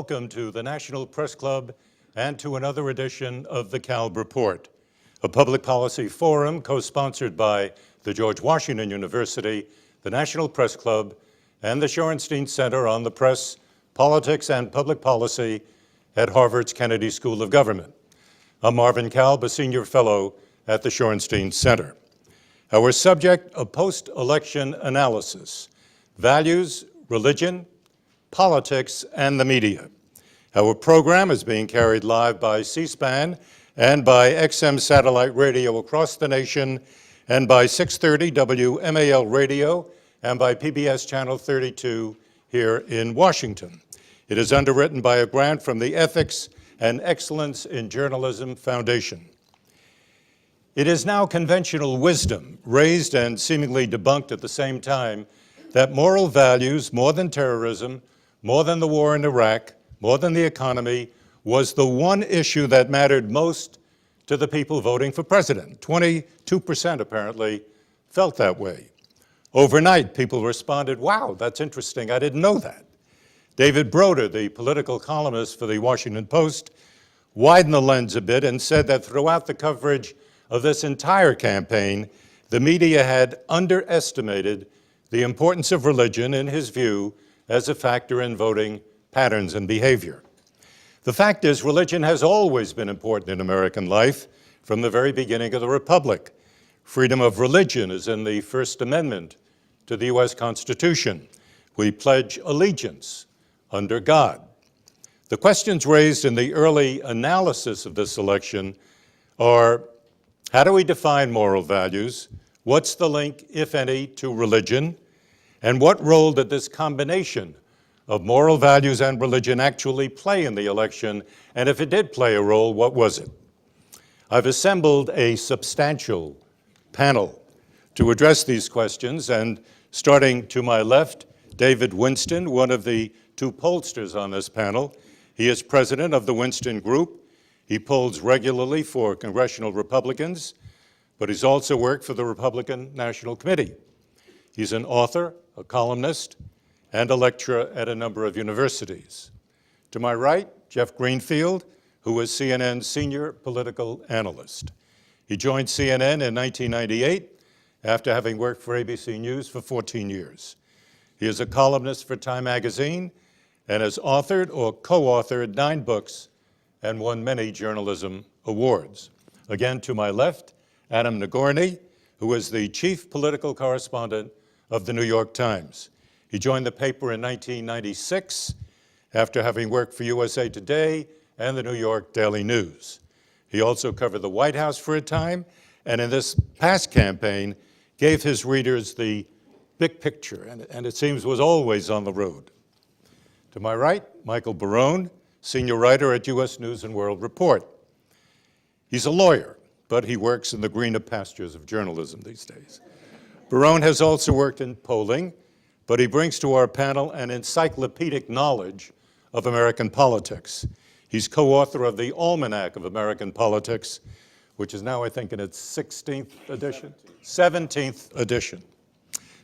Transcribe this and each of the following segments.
welcome to the National Press Club and to another edition of the Kalb Report, a public policy forum co-sponsored by the George Washington University, the National Press Club, and the Shorenstein Center on the Press, Politics, and Public Policy at Harvard's Kennedy School of Government. I'm Marvin Kalb, a senior fellow at the Shorenstein Center. Our subject, a post-election analysis, values, religion, politics, and the media. Our program is being carried live by C-SPAN and by XM satellite radio across the nation, and by 630 WMAL radio and by PBS Channel 32 here in Washington. It is underwritten by a grant from the Ethics and Excellence in Journalism Foundation. It is now conventional wisdom, raised and seemingly debunked at the same time, that moral values, more than terrorism, more than the war in Iraq, more than the economy, was the one issue that mattered most to the people voting for president. 22% apparently felt that way. Overnight, people responded, wow, that's interesting, I didn't know that. David Broder, the political columnist for the Washington Post, widened the lens a bit and said that throughout the coverage of this entire campaign, the media had underestimated the importance of religion, in his view, as a factor in voting patterns and behavior. The fact is, religion has always been important in American life from the very beginning of the Republic. Freedom of religion is in the First Amendment to the U.S. Constitution. We pledge allegiance under God. The questions raised in the early analysis of this election are, how do we define moral values? What's the link, if any, to religion? And what role did this combination of moral values and religion actually play in the election? And if it did play a role, what was it? I've assembled a substantial panel to address these questions, and starting to my left, David Winston, one of the two pollsters on this panel. He is president of the Winston Group. He polls regularly for congressional Republicans, but he's also worked for the Republican National Committee. He's an author, a columnist, and a lecturer at a number of universities. To my right, Jeff Greenfield, who is CNN's senior political analyst. He joined CNN in 1998 after having worked for ABC News for 14 years. He is a columnist for Time magazine and has authored or co-authored 9 books and won many journalism awards. Again, to my left, Adam Nagorny, who is the chief political correspondent of the New York Times. He joined the paper in 1996 after having worked for USA Today and the New York Daily News. He also covered the White House for a time, and in this past campaign, gave his readers the big picture, and it seems was always on the road. To my right, Michael Barone, senior writer at U.S. News and World Report. He's a lawyer, but he works in the greener pastures of journalism these days. Barone has also worked in polling, but he brings to our panel an encyclopedic knowledge of American politics. He's co-author of the Almanac of American Politics, which is now, I think, in its 16th edition? 17th edition.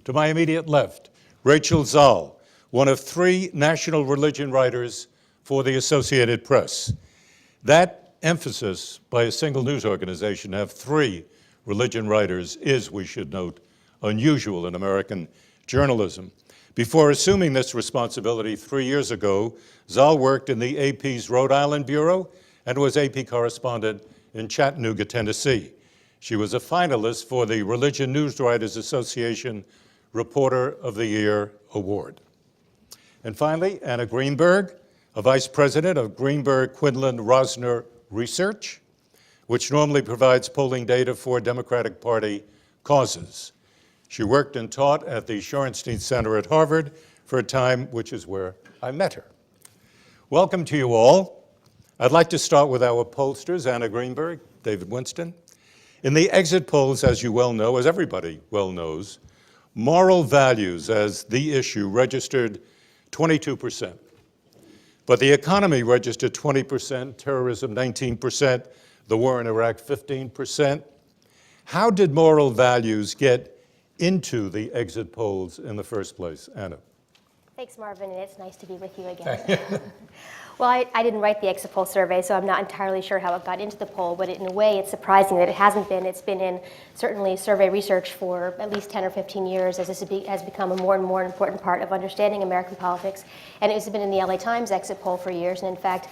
To my immediate left, Rachel Zahl, one of 3 national religion writers for the Associated Press. That emphasis by a single news organization to have 3 religion writers is, we should note, unusual in American journalism. Before assuming this responsibility 3 years ago, Zahl worked in the AP's Rhode Island Bureau and was AP correspondent in Chattanooga, Tennessee. She was a finalist for the Religion News Writers Association Reporter of the Year Award. And finally, Anna Greenberg, a vice president of Greenberg Quinlan Rosner Research, which normally provides polling data for Democratic Party causes. She worked and taught at the Shorenstein Center at Harvard for a time, which is where I met her. Welcome to you all. I'd like to start with our pollsters, Anna Greenberg, David Winston. In the exit polls, as you well know, as everybody well knows, moral values as the issue registered 22%. But the economy registered 20%, terrorism 19%, the war in Iraq 15%. How did moral values get into the exit polls in the first place? Anna. Thanks, Marvin, and it's nice to be with you again. Well, I didn't write the exit poll survey, so I'm not entirely sure how it got into the poll, but in a way it's surprising that it hasn't been. It's been in certainly survey research for at least 10 or 15 years as this has become a more and more important part of understanding American politics. And it's been in the LA Times exit poll for years, and in fact,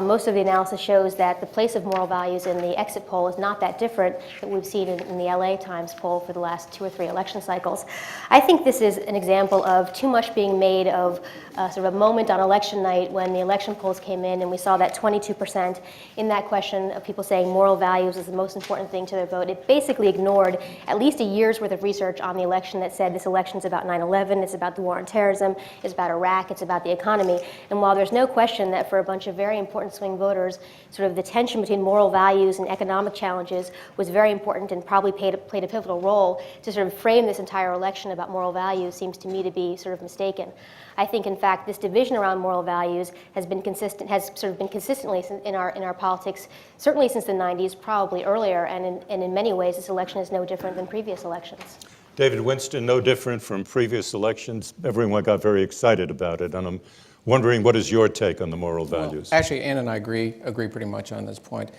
most of the analysis shows that the place of moral values in the exit poll is not that different that we've seen in the LA Times poll for the last 2 or 3 election cycles. I think this is an example of too much being made of sort of a moment on election night when the election polls came in and we saw that 22% in that question of people saying moral values is the most important thing to their vote. It basically ignored at least a year's worth of research on the election that said this election is about 9/11, it's about the war on terrorism, it's about Iraq, it's about the economy. And while there's no question that for a bunch of very important swing voters, sort of the tension between moral values and economic challenges was very important and probably played a pivotal role to sort of frame this entire election about moral values seems to me to be sort of mistaken. I think, in fact, this division around moral values has sort of been consistently in our politics, certainly since the 90s, probably earlier, and in many ways, this election is no different than previous elections. David Winston, no different from previous elections. Everyone got very excited about it, and I'm wondering, what is your take on the moral values? Well, actually, Ann and I agree pretty much on this point.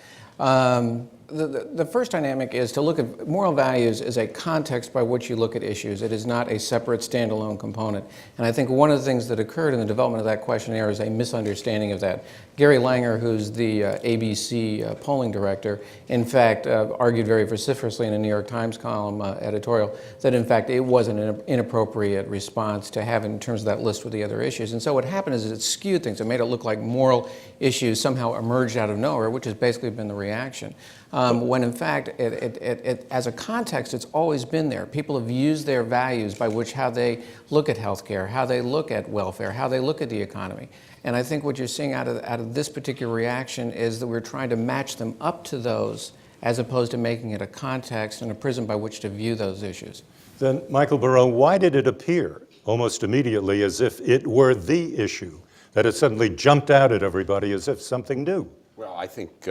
The first dynamic is to look at moral values as a context by which you look at issues. It is not a separate standalone component. And I think one of the things that occurred in the development of that questionnaire is a misunderstanding of that. Gary Langer, who's the ABC polling director, in fact argued very vociferously in a New York Times column editorial that in fact it was an inappropriate response to have in terms of that list with the other issues. And so what happened is it skewed things. It made it look like moral issues somehow emerged out of nowhere, which has basically been the reaction. When in fact, as a context, it's always been there. People have used their values by which how they look at healthcare, how they look at welfare, how they look at the economy. And I think what you're seeing out of this particular reaction is that we're trying to match them up to those as opposed to making it a context and a prism by which to view those issues. Then, Michael Barone, why did it appear almost immediately as if it were the issue, that it suddenly jumped out at everybody as if something new? Well, I think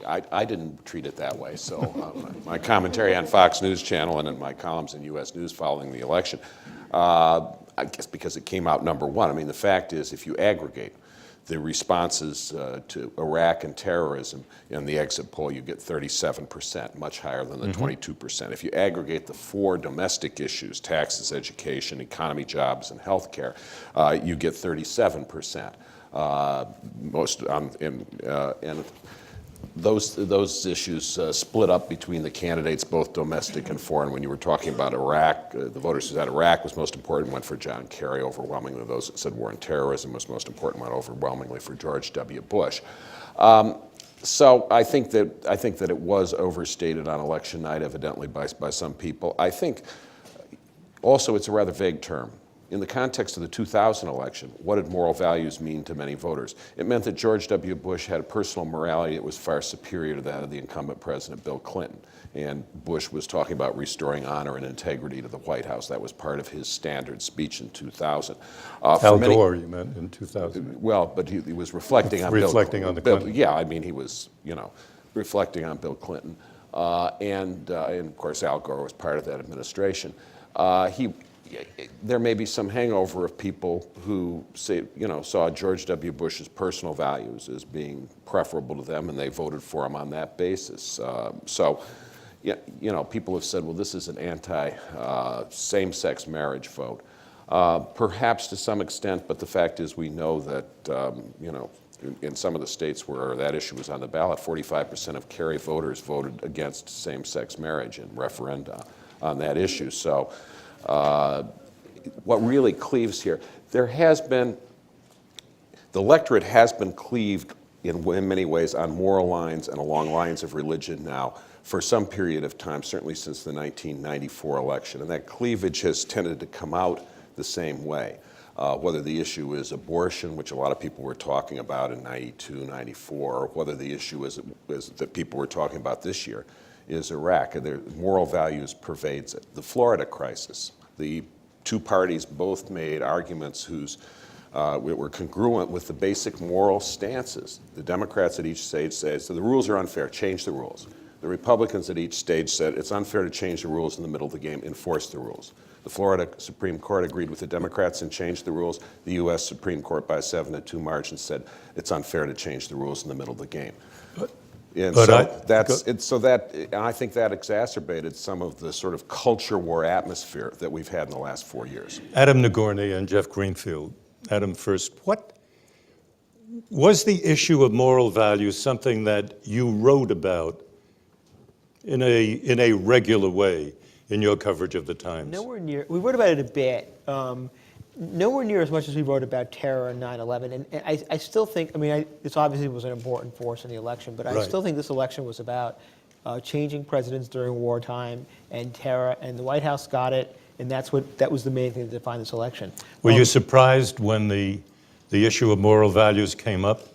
I didn't treat it that way. So my commentary on Fox News Channel and in my columns in U.S. News following the election, I guess because it came out number one. I mean, the fact is, if you aggregate the responses to Iraq and terrorism in the exit poll, you get 37%, much higher than the 22%. If you aggregate the 4 domestic issues, taxes, education, economy, jobs, and healthcare, you get 37%. And those issues split up between the candidates, both domestic and foreign. When you were talking about Iraq, the voters who said Iraq was most important went for John Kerry overwhelmingly. Those that said war on terrorism was most important went overwhelmingly for George W. Bush. So I think that it was overstated on election night, evidently by some people. I think also it's a rather vague term. In the context of the 2000 election, what did moral values mean to many voters? It meant that George W. Bush had a personal morality that was far superior to that of the incumbent president, Bill Clinton. And Bush was talking about restoring honor and integrity to the White House. That was part of his standard speech in 2000. Al Gore, you meant, in 2000. Well, but he was reflecting on the Clinton. Yeah, I mean, he was, reflecting on Bill Clinton. And of course, Al Gore was part of that administration. There may be some hangover of people who saw George W. Bush's personal values as being preferable to them, and they voted for him on that basis. People have said, well, this is an anti-same-sex marriage vote. Perhaps to some extent, but the fact is we know that, in some of the states where that issue was on the ballot, 45% of Kerry voters voted against same-sex marriage in referenda on that issue. So. What really cleaves here, the electorate has been cleaved in many ways on moral lines and along lines of religion now for some period of time, certainly since the 1994 election. And that cleavage has tended to come out the same way. Whether the issue is abortion, which a lot of people were talking about in 92, 94, or whether the issue is that people were talking about this year, is Iraq. Their moral values pervades it. The Florida crisis, the two parties both made arguments whose were congruent with the basic moral stances. The Democrats at each stage say, so the rules are unfair, change the rules. The Republicans at each stage said it's unfair to change the rules in the middle of the game, enforce the rules. The Florida Supreme Court agreed with the Democrats and changed the rules. The U.S. Supreme Court, by a 7-2 margin, said it's unfair to change the rules in the middle of the game. And But I think that exacerbated some of the sort of culture war atmosphere that we've had in the last 4 years. Adam Nagorny and Jeff Greenfield. Adam first. What was the issue of moral values something that you wrote about in a regular way in your coverage of the Times? Nowhere near. We wrote about it a bit. Nowhere near as much as we wrote about terror and 9/11. And I still think, this obviously was an important force in the election, but I still think this election was about changing presidents during wartime and terror, and the White House got it, and that was the main thing that defined this election. Were you surprised when the issue of moral values came up,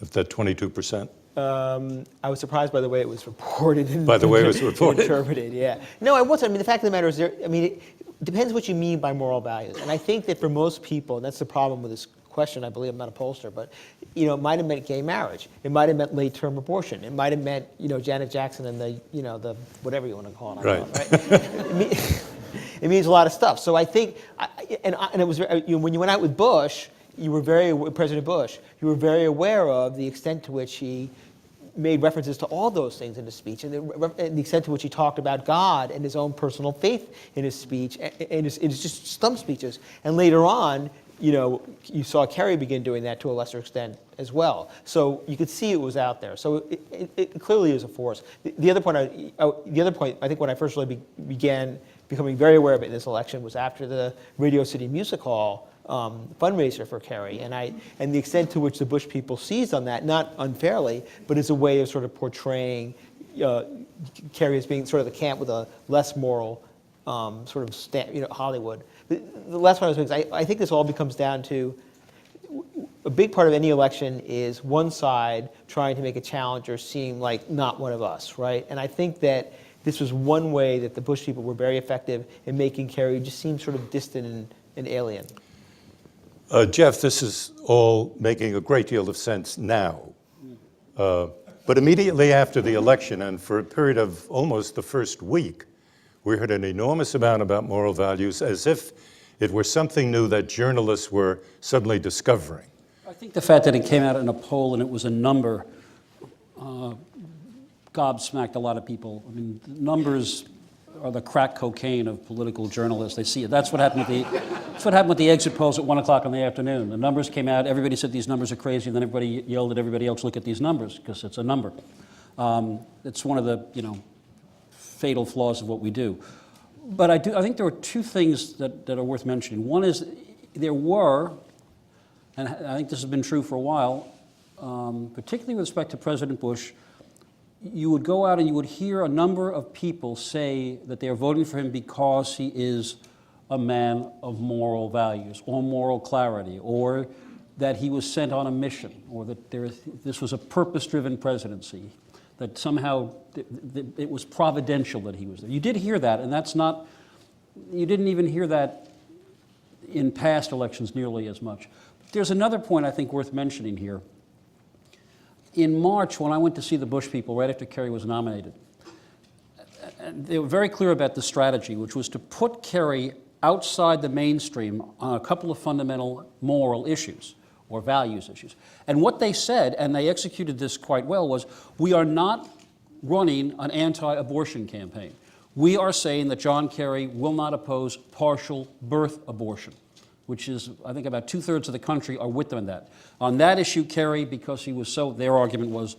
of that 22%? I was surprised by the way it was reported and By the way it was reported. interpreted. Yeah. No, I wasn't. The fact of the matter is, it depends what you mean by moral values. And I think that for most people, and that's the problem with this question, I believe, I'm not a pollster, but it might have meant gay marriage. It might have meant late-term abortion. It might have meant Janet Jackson and the whatever you want to call it. Right. It means a lot of stuff. So I think, and it was when you went out with Bush, President Bush, you were very aware of the extent to which he made references to all those things in his speech, and the extent to which he talked about God and his own personal faith in his speech, and his just stump speeches. And later on, you saw Kerry begin doing that to a lesser extent as well. So you could see it was out there. So it clearly is a force. The other point, I think, when I first really began becoming very aware of it in this election was after the Radio City Music Hall fundraiser for Kerry, and the extent to which the Bush people seized on that, not unfairly, but as a way of sort of portraying Kerry as being sort of the camp with a less moral sort of Hollywood. The last one I was making, I think this all becomes down to a big part of any election is one side trying to make a challenger seem like not one of us, right? And I think that this was one way that the Bush people were very effective in making Kerry just seem sort of distant and alien. Jeff, this is all making a great deal of sense now. But immediately after the election, and for a period of almost the first week, we heard an enormous amount about moral values as if it were something new that journalists were suddenly discovering. I think the fact that it came out in a poll and it was a number gobsmacked a lot of people. Numbers are the crack cocaine of political journalists. They see it. That's what happened with the exit polls at 1 o'clock in the afternoon. The numbers came out. Everybody said these numbers are crazy, and then everybody yelled at everybody else, look at these numbers, because it's a number. It's one of the fatal flaws of what we do. But I think there are two things that are worth mentioning. One is there were, and I think this has been true for a while, particularly with respect to President Bush, you would go out and you would hear a number of people say that they are voting for him because he is a man of moral values or moral clarity, or that he was sent on a mission, or that this was a purpose-driven presidency, that somehow it was providential that he was there. You did hear that, and you didn't even hear that in past elections nearly as much. There's another point I think worth mentioning here. In March, when I went to see the Bush people right after Kerry was nominated, they were very clear about the strategy, which was to put Kerry outside the mainstream on a couple of fundamental moral issues or values issues. And what they said, and they executed this quite well, was we are not running an anti-abortion campaign. We are saying that John Kerry will not oppose partial birth abortion, which is, I think, about 2/3 of the country are with them on that. On that issue, Kerry, because he was so, their argument was,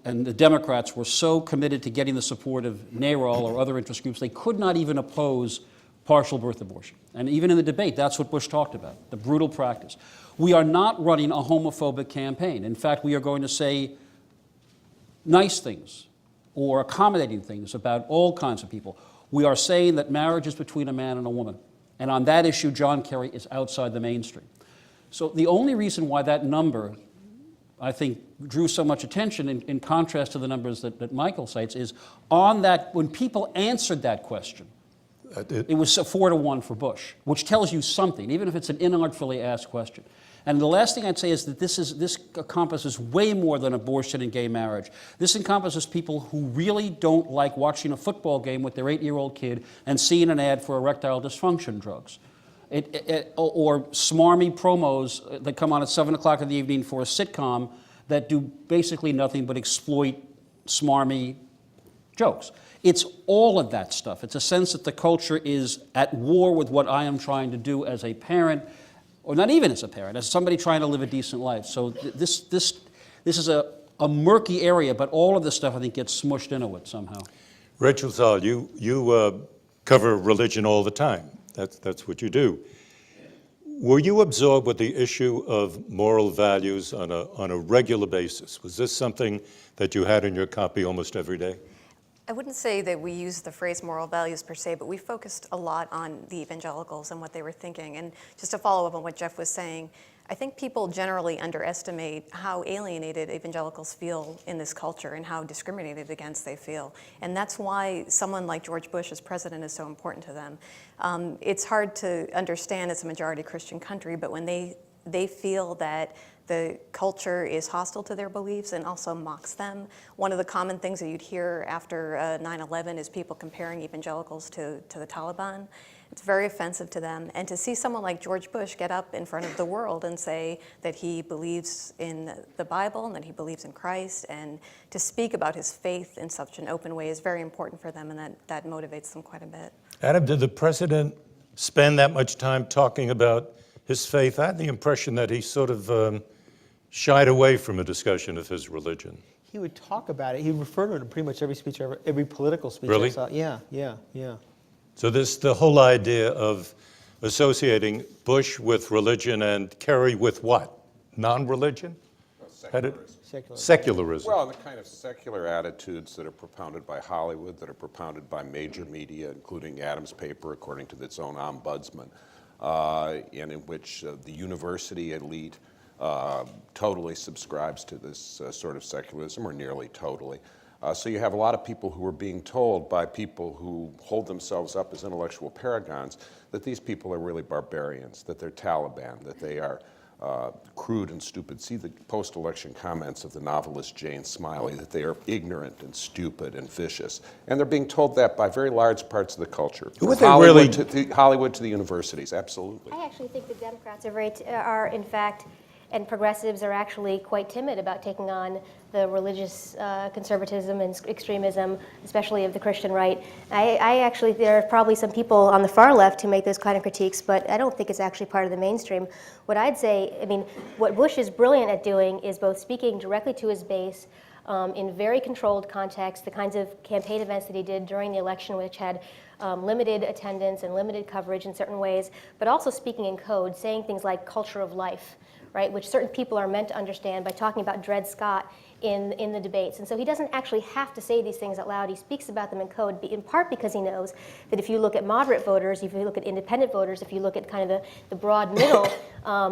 and the Democrats were so committed to getting the support of NARAL or other interest groups, they could not even oppose partial birth abortion. And even in the debate, that's what Bush talked about, the brutal practice. We are not running a homophobic campaign. In fact, we are going to say nice things or accommodating things about all kinds of people. We are saying that marriage is between a man and a woman. And on that issue, John Kerry is outside the mainstream. So the only reason why that number, I think, drew so much attention in contrast to the numbers that Michael cites is on that, when people answered that question, it was 4-1 for Bush, which tells you something, even if it's an inartfully asked question. And the last thing I'd say is that this encompasses way more than abortion and gay marriage. This encompasses people who really don't like watching a football game with their 8-year-old kid and seeing an ad for erectile dysfunction drugs. Or smarmy promos that come on at 7 o'clock in the evening for a sitcom that do basically nothing but exploit smarmy jokes. It's all of that stuff. It's a sense that the culture is at war with what I am trying to do as a parent, or not even as a parent, as somebody trying to live a decent life. So this is a murky area, but all of this stuff, I think, gets smushed into it somehow. Rachel Zahl, you cover religion all the time. That's what you do. Were you absorbed with the issue of moral values on a regular basis? Was this something that you had in your copy almost every day? I wouldn't say that we use the phrase moral values per se, but we focused a lot on the evangelicals and what they were thinking. And just to follow up on what Jeff was saying, I think people generally underestimate how alienated evangelicals feel in this culture and how discriminated against they feel. And that's why someone like George Bush as president is so important to them. It's hard to understand it's a majority Christian country, but when they feel that the culture is hostile to their beliefs and also mocks them. One of the common things that you'd hear after 9/11 is people comparing evangelicals to the Taliban. It's very offensive to them. And to see someone like George Bush get up in front of the world and say that he believes in the Bible and that he believes in Christ, and to speak about his faith in such an open way is very important for them, and that motivates them quite a bit. Adam, did the president spend that much time talking about his faith? I had the impression that he sort of shied away from a discussion of his religion. He would talk about it. He would refer to it in pretty much every speech, every political speech Really? I saw. Yeah. So the whole idea of associating Bush with religion and Kerry with what? Non-religion? Secularism. Secularism. Well, and the kind of secular attitudes that are propounded by Hollywood, that are propounded by major media, including Adam's paper, according to its own ombudsman, and in which the university elite totally subscribes to this sort of secularism, or nearly totally. So you have a lot of people who are being told by people who hold themselves up as intellectual paragons that these people are really barbarians, that they're Taliban, that they are crude and stupid. See the post-election comments of the novelist Jane Smiley, that they are ignorant and stupid and vicious. And they're being told that by very large parts of the culture. Who would From they really- Hollywood to the universities, absolutely. I actually think the Democrats are in fact, and progressives are actually quite timid about taking on the religious conservatism and extremism, especially of the Christian right. I actually, there are probably some people on the far left who make those kind of critiques, but I don't think it's actually part of the mainstream. What I'd say, I mean, what Bush is brilliant at doing is both speaking directly to his base in very controlled context, the kinds of campaign events that he did during the election, which had limited attendance and limited coverage in certain ways, but also speaking in code, saying things like culture of life, right, which certain people are meant to understand by talking about Dred Scott in the debates. And so he doesn't actually have to say these things out loud. He speaks about them in code, in part because he knows that if you look at moderate voters, if you look at independent voters, if you look at kind of the broad middle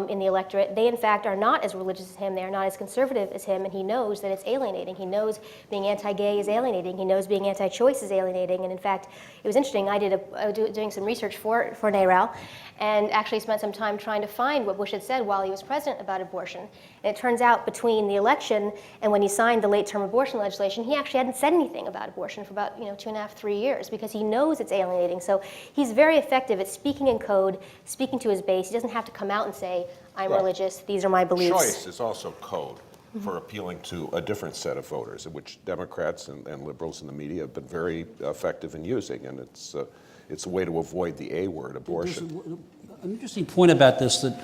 in the electorate, they in fact are not as religious as him, they are not as conservative as him, and he knows that it's alienating. He knows being anti-gay is alienating. He knows being anti-choice is alienating. And in fact, it was interesting, I was doing some research for NARAL, and actually spent some time trying to find what Bush had said while he was president about abortion. And it turns out between the election and when he signed the late-term abortion legislation, he actually hadn't said anything about abortion for about 2.5, 3 years, because he knows it's alienating. So he's very effective at speaking in code, speaking to his base. He doesn't have to come out and say, I'm religious, these are my beliefs. Choice is also code for appealing to a different set of voters, which Democrats and liberals in the media have been very effective in using, and it's a way to avoid the A word, abortion. There's an interesting point about this, that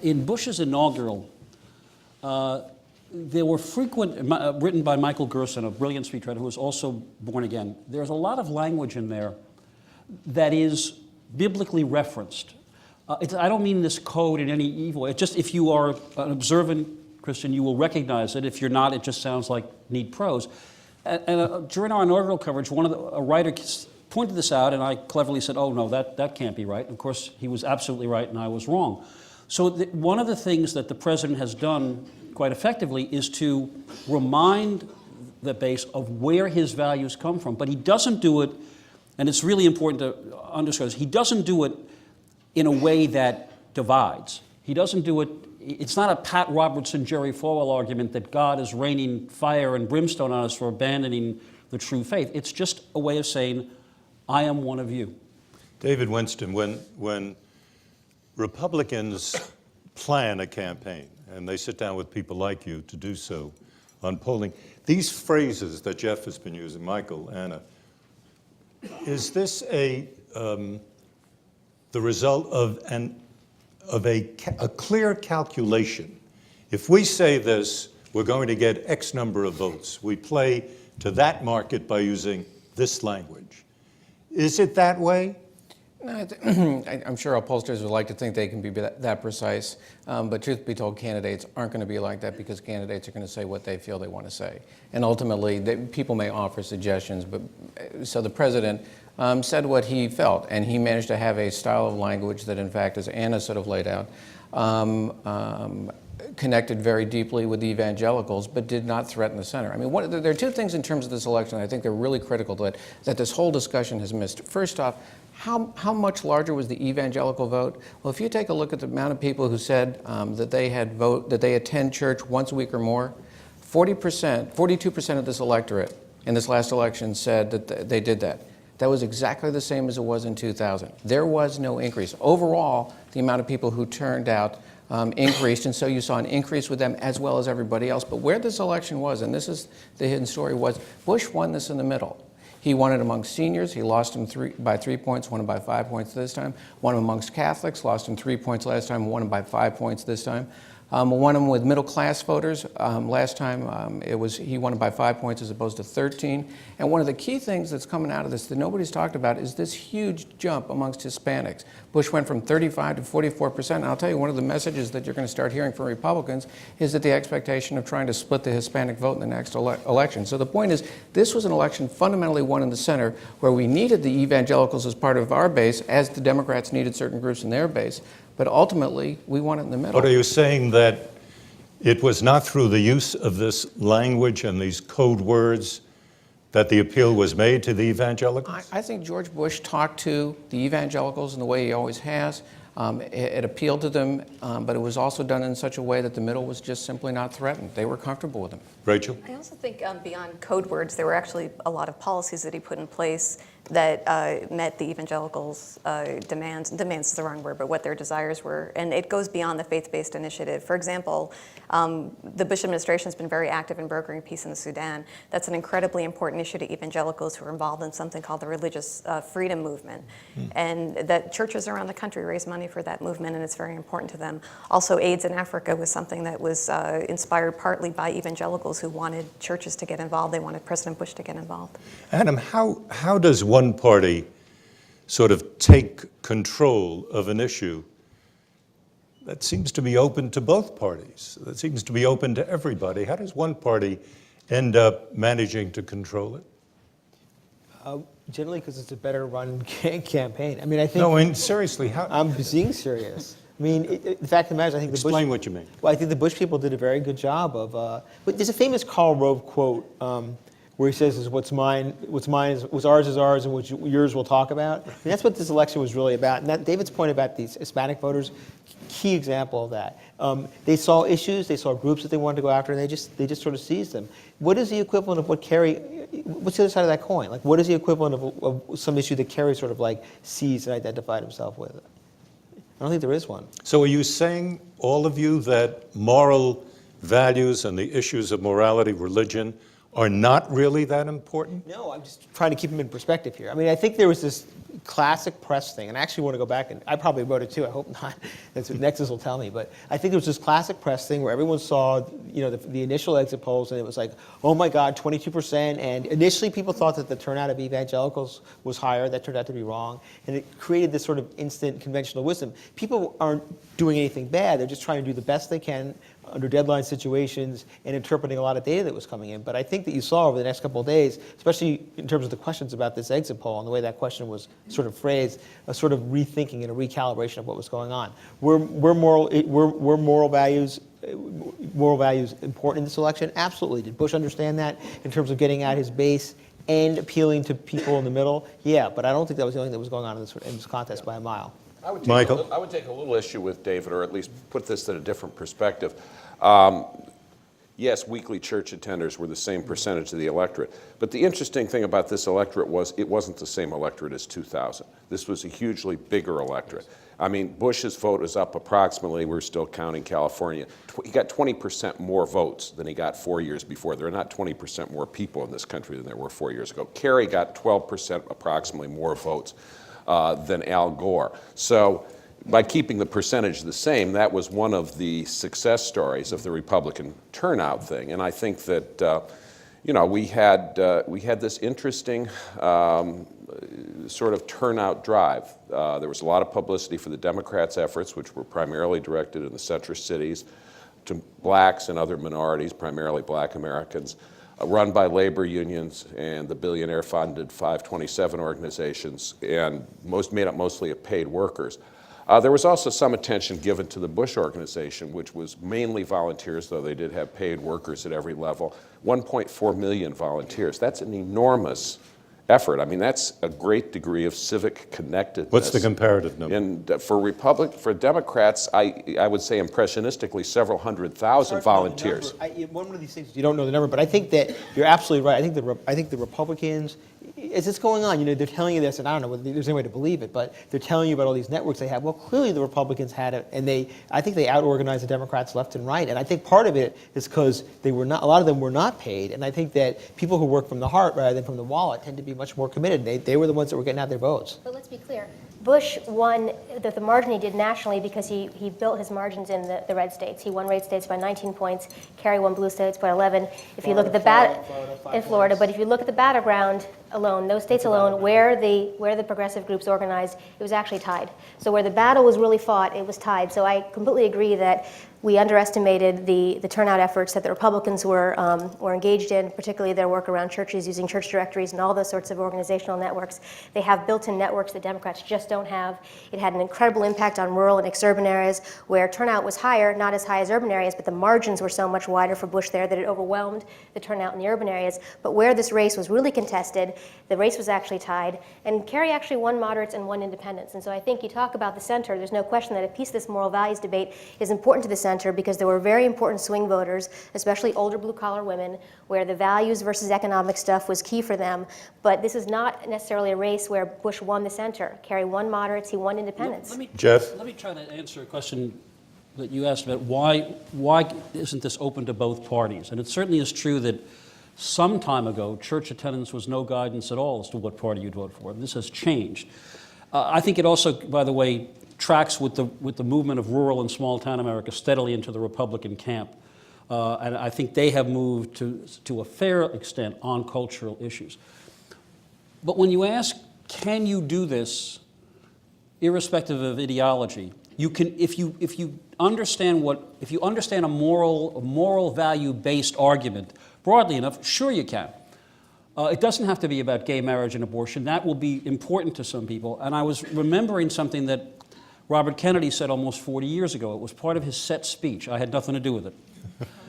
in Bush's inaugural, there were frequent, written by Michael Gerson, a brilliant speechwriter who was also born again. There's a lot of language in there that is biblically referenced. I don't mean this code in any evil way. It's just, if you are an observant Christian, you will recognize it. If you're not, it just sounds like neat prose. And during our inaugural coverage, a writer pointed this out, and I cleverly said, oh, no, that can't be right. And of course, he was absolutely right, and I was wrong. So one of the things that the president has done quite effectively is to remind the base of where his values come from. But he doesn't do it, and it's really important to underscore this, he doesn't do it in a way that divides. He doesn't do it it's not a Pat Robertson, Jerry Falwell argument that God is raining fire and brimstone on us for abandoning the true faith. It's just a way of saying, I am one of you. David Winston, when Republicans plan a campaign and they sit down with people like you to do so on polling, these phrases that Jeff has been using, Michael, Anna, is this the result of a clear calculation? If we say this, we're going to get X number of votes. We play to that market by using this language. Is it that way? No, I'm sure our pollsters would like to think they can be that precise, but truth be told, candidates aren't going to be like that because candidates are going to say what they feel they want to say. And ultimately, people may offer suggestions, but so the president said what he felt, and he managed to have a style of language that, in fact, as Anna sort of laid out, connected very deeply with the evangelicals, but did not threaten the center. I mean, there are two things in terms of this election that I think they're really critical that this whole discussion has missed. First off, how much larger was the evangelical vote? Well, if you take a look at the amount of people who said that they attend church once a week or more, 42% of this electorate in this last election said that they did that. That was exactly the same as it was in 2000. There was no increase. Overall, the amount of people who turned out increased, and so you saw an increase with them as well as everybody else. But where this election was, and this is the hidden story, was Bush won this in the middle. He won it amongst seniors. He lost him by 3 points, won him by 5 points this time. Won him amongst Catholics, lost him 3 points last time, won him by 5 points this time. Won him with middle-class voters. Last time, he won him by 5 points as opposed to 13. And one of the key things that's coming out of this that nobody's talked about is this huge jump amongst Hispanics. Bush went from 35 to 44%. And I'll tell you, one of the messages that you're going to start hearing from Republicans is that the expectation of trying to split the Hispanic vote in the next election. So the point is, this was an election fundamentally won in the center where we needed the evangelicals as part of our base, as the Democrats needed certain groups in their base. But ultimately, we won it in the middle. But are you saying that it was not through the use of this language and these code words that the appeal was made to the evangelicals? I think George Bush talked to the evangelicals in the way he always has. It appealed to them, but it was also done in such a way that the middle was just simply not threatened. They were comfortable with him. Rachel? I also think beyond code words, there were actually a lot of policies that he put in place that met the evangelicals' demands. Demands is the wrong word, but what their desires were. And it goes beyond the faith-based initiative. For example, the Bush administration has been very active in brokering peace in the Sudan. That's an incredibly important issue to evangelicals who are involved in something called the Religious Freedom Movement. And that churches around the country raise money for that movement, and it's very important to them. Also, AIDS in Africa was something that was inspired partly by evangelicals who wanted churches to get involved. They wanted President Bush to get involved. Adam, how does one party sort of take control of an issue that seems to be open to both parties, that seems to be open to everybody? How does one party end up managing to control it? Generally, because it's a better run campaign. I mean, I think. No, I mean, seriously, how? I'm being serious. I mean, the fact of the matter is, I think the Bush. Explain what you mean. Well, I think the Bush people did a very good job of. But there's a famous Karl Rove quote where he says, "What's ours is ours, and what yours we'll talk about." And that's what this election was really about. And that David's point about these Hispanic voters, key example of that. They saw issues, they saw groups that they wanted to go after, and they just sort of seized them. What is the equivalent of what Kerry? What's the other side of that coin? Like, what is the equivalent of some issue that Kerry sort of like seized and identified himself with? I don't think there is one. So are you saying, all of you, that moral values and the issues of morality, religion, are not really that important? No, I'm just trying to keep them in perspective here. I mean, I think there was this classic press thing, and I actually want to go back, and I probably wrote it too, I hope not. That's what Nexus will tell me. But I think there was this classic press thing where everyone saw, the initial exit polls, and it was like, oh my God, 22%. And initially people thought that the turnout of evangelicals was higher. That turned out to be wrong. And it created this sort of instant conventional wisdom. People aren't doing anything bad. They're just trying to do the best they can under deadline situations and interpreting a lot of data that was coming in. But I think that you saw over the next couple of days, especially in terms of the questions about this exit poll and the way that question was sort of phrased, a sort of rethinking and a recalibration of what was going on. Were moral values important in this election? Absolutely. Did Bush understand that in terms of getting out his base and appealing to people in the middle? Yeah, but I don't think that was the only thing that was going on in this contest by a mile. Michael? I would take a little issue with David, or at least put this in a different perspective. Yes, weekly church attenders were the same percentage of the electorate, but the interesting thing about this electorate was it wasn't the same electorate as 2000. This was a hugely bigger electorate. I mean, Bush's vote is up approximately, we're still counting California, he got 20% more votes than he got 4 years before. There are not 20% more people in this country than there were 4 years ago. Kerry got 12% approximately more votes than Al Gore. So by keeping the percentage the same, that was one of the success stories of the Republican turnout thing. And I think that, we had this interesting sort of turnout drive. There was a lot of publicity for the Democrats' efforts, which were primarily directed in the centrist cities to blacks and other minorities, primarily black Americans, run by labor unions and the billionaire-funded 527 organizations, and made up mostly of paid workers. There was also some attention given to the Bush organization, which was mainly volunteers, though they did have paid workers at every level. 1.4 million volunteers. That's an enormous effort. I mean, that's a great degree of civic connectedness. What's the comparative number? And for Democrats, I would say impressionistically several 100,000 volunteers. One of these things, you don't know the number, but I think that you're absolutely right. I think the Republicans, as it's going on, they're telling you this, and I don't know whether there's any way to believe it, but they're telling you about all these networks they have. Well, clearly the Republicans had it, and I think they out-organized the Democrats left and right. And I think part of it is because a lot of them were not paid, and I think that people who work from the heart rather than from the wallet tend to be much more committed. They were the ones that were getting out their votes. But let's be clear. Bush won the margin he did nationally because he built his margins in the red states. He won red states by 19 points. Kerry won blue states by 11. If you look at the in Florida, but if you look at the battleground alone, those states alone, where the progressive groups organized, it was actually tied. So where the battle was really fought, it was tied. So I completely agree that we underestimated the turnout efforts that the Republicans were engaged in, particularly their work around churches using church directories and all those sorts of organizational networks. They have built-in networks that Democrats just don't have. It had an incredible impact on rural and exurban areas where turnout was higher, not as high as urban areas, but the margins were so much wider for Bush there that it overwhelmed the turnout in the urban areas. But where this race was really contested, the race was actually tied, and Kerry actually won moderates and won independents. And so I think you talk about the center, there's no question that a piece of this moral values debate is important to the center because there were very important swing voters, especially older blue-collar women, where the values versus economic stuff was key for them. But this is not necessarily a race where Bush won the center. Kerry won moderates, he won independents. Jeff? Let me try to answer a question that you asked about why isn't this open to both parties? And it certainly is true that some time ago, church attendance was no guidance at all as to what party you'd vote for. This has changed. I think it also, by the way, tracks with the movement of rural and small town America steadily into the Republican camp. And I think they have moved to a fair extent on cultural issues. But when you ask, can you do this irrespective of ideology, you can, if you understand a moral value-based argument broadly enough, sure you can. It doesn't have to be about gay marriage and abortion. That will be important to some people. And I was remembering something that Robert Kennedy said almost 40 years ago. It was part of his set speech. I had nothing to do with it,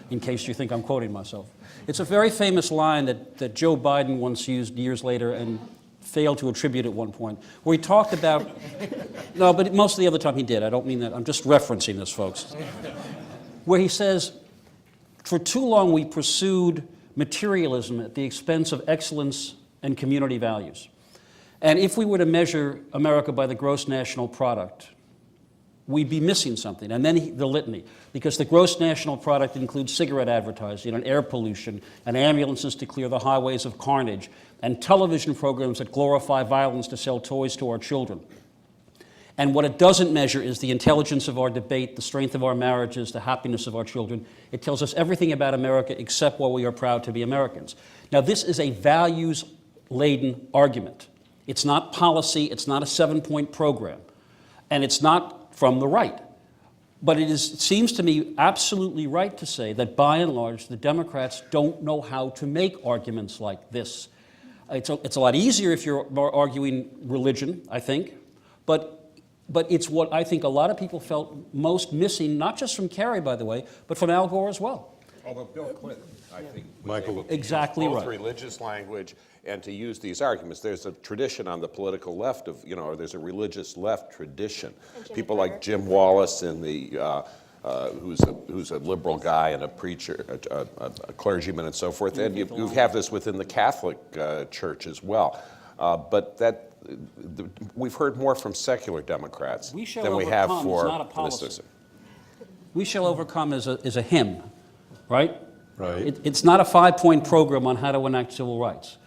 in case you think I'm quoting myself. It's a very famous line that Joe Biden once used years later and failed to attribute at one point, where he talked about, no, but most of the other time he did. I don't mean that. I'm just referencing this, folks. Where he says, for too long we pursued materialism at the expense of excellence and community values. And if we were to measure America by the gross national product, we'd be missing something. And then the litany, because the gross national product includes cigarette advertising and air pollution and ambulances to clear the highways of carnage and television programs that glorify violence to sell toys to our children. And what it doesn't measure is the intelligence of our debate, the strength of our marriages, the happiness of our children. It tells us everything about America except why we are proud to be Americans. Now, this is a values-laden argument. It's not policy, it's not a 7-point program, and it's not from the right. But it seems to me absolutely right to say that by and large, the Democrats don't know how to make arguments like this. It's a lot easier if you're arguing religion, I think, but it's what I think a lot of people felt most missing, not just from Kerry, by the way, but from Al Gore as well. Although Bill Clinton, I think, was Michael. able to Exactly use both right. religious language and to use these arguments. There's a tradition on the political left of, or there's a religious left tradition. People like Jim Wallace in the who's a liberal guy and a preacher, a clergyman and so forth. And you have this within the Catholic Church as well. But we've heard more from secular Democrats We shall than we have overcome for is not a policy. this. We shall overcome is a hymn, right? Right. It's not a 5-point program on how to enact civil rights.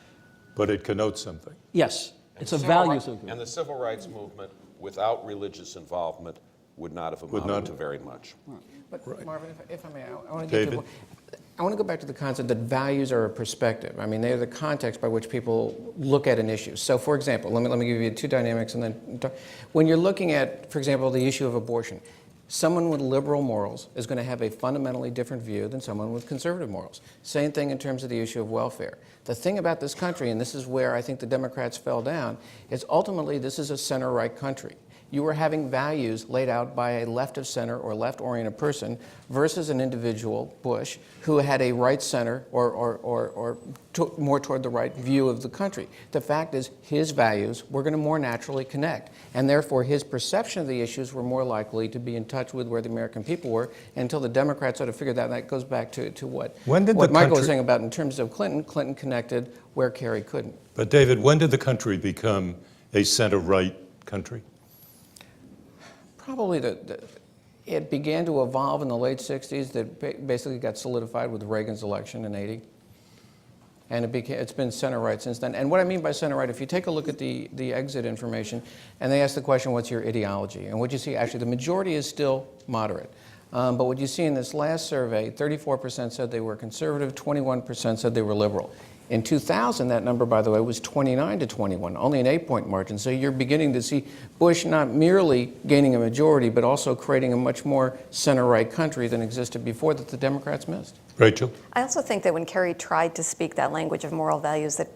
But it connotes something. Yes, it's a Civil values ri- agreement. And the civil rights movement, without religious involvement, would not have amounted not- to very much. But Marvin, if I may, I want to get to David? I want to go back to the concept that values are a perspective. I mean, they're the context by which people look at an issue. So, for example, let me give you two dynamics, and then when you're looking at, for example, the issue of abortion, someone with liberal morals is going to have a fundamentally different view than someone with conservative morals. Same thing in terms of the issue of welfare. The thing about this country, and this is where I think the Democrats fell down, is ultimately this is a center-right country. You were having values laid out by a left-of-center or left-oriented person versus an individual, Bush, who had a right-center or more toward the right view of the country. The fact is, his values were going to more naturally connect, and therefore his perception of the issues were more likely to be in touch with where the American people were until the Democrats sort of figured that. And that goes back to what When did the Michael was country- saying about in terms of Clinton. Clinton connected where Kerry couldn't. But David, when did the country become a center-right country? Probably it began to evolve in the late 60s that basically got solidified with Reagan's election in 80. And it's been center-right since then. And what I mean by center-right, if you take a look at the exit information, and they ask the question, what's your ideology? And what you see, actually, the majority is still moderate. But what you see in this last survey, 34% said they were conservative, 21% said they were liberal. In 2000, that number, by the way, was 29 to 21, only an 8-point margin. So you're beginning to see Bush not merely gaining a majority, but also creating a much more center-right country than existed before that the Democrats missed. Rachel? I also think that when Kerry tried to speak that language of moral values, that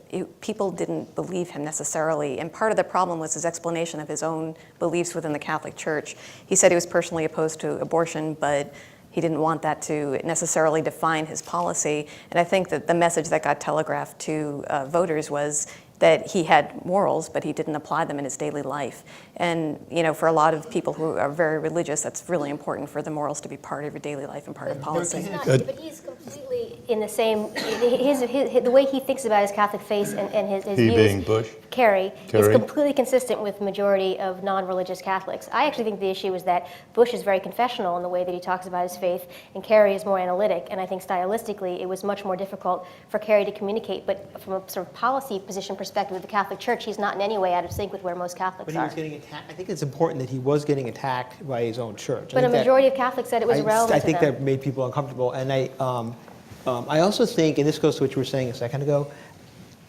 people didn't believe him necessarily. And part of the problem was his explanation of his own beliefs within the Catholic Church. He said he was personally opposed to abortion, but he didn't want that to necessarily define his policy. And I think that the message that got telegraphed to voters was that he had morals, but he didn't apply them in his daily life. And for a lot of people who are very religious, that's really important for the morals to be part of your daily life and part of policy. He's not, but he's completely in the same, the way he thinks about his Catholic faith and his He views. being Bush? Kerry is Kerry? completely consistent with the majority of non-religious Catholics. I actually think the issue is that Bush is very confessional in the way that he talks about his faith, and Kerry is more analytic. And I think stylistically, it was much more difficult for Kerry to communicate. But from a sort of policy position perspective of the Catholic Church, he's not in any way out of sync with where most Catholics But he are. was getting attacked. I think it's important that he was getting attacked by his own church. But a majority of Catholics said it was irrelevant I to think them. that made people uncomfortable. And I also think, and this goes to what you were saying a second ago,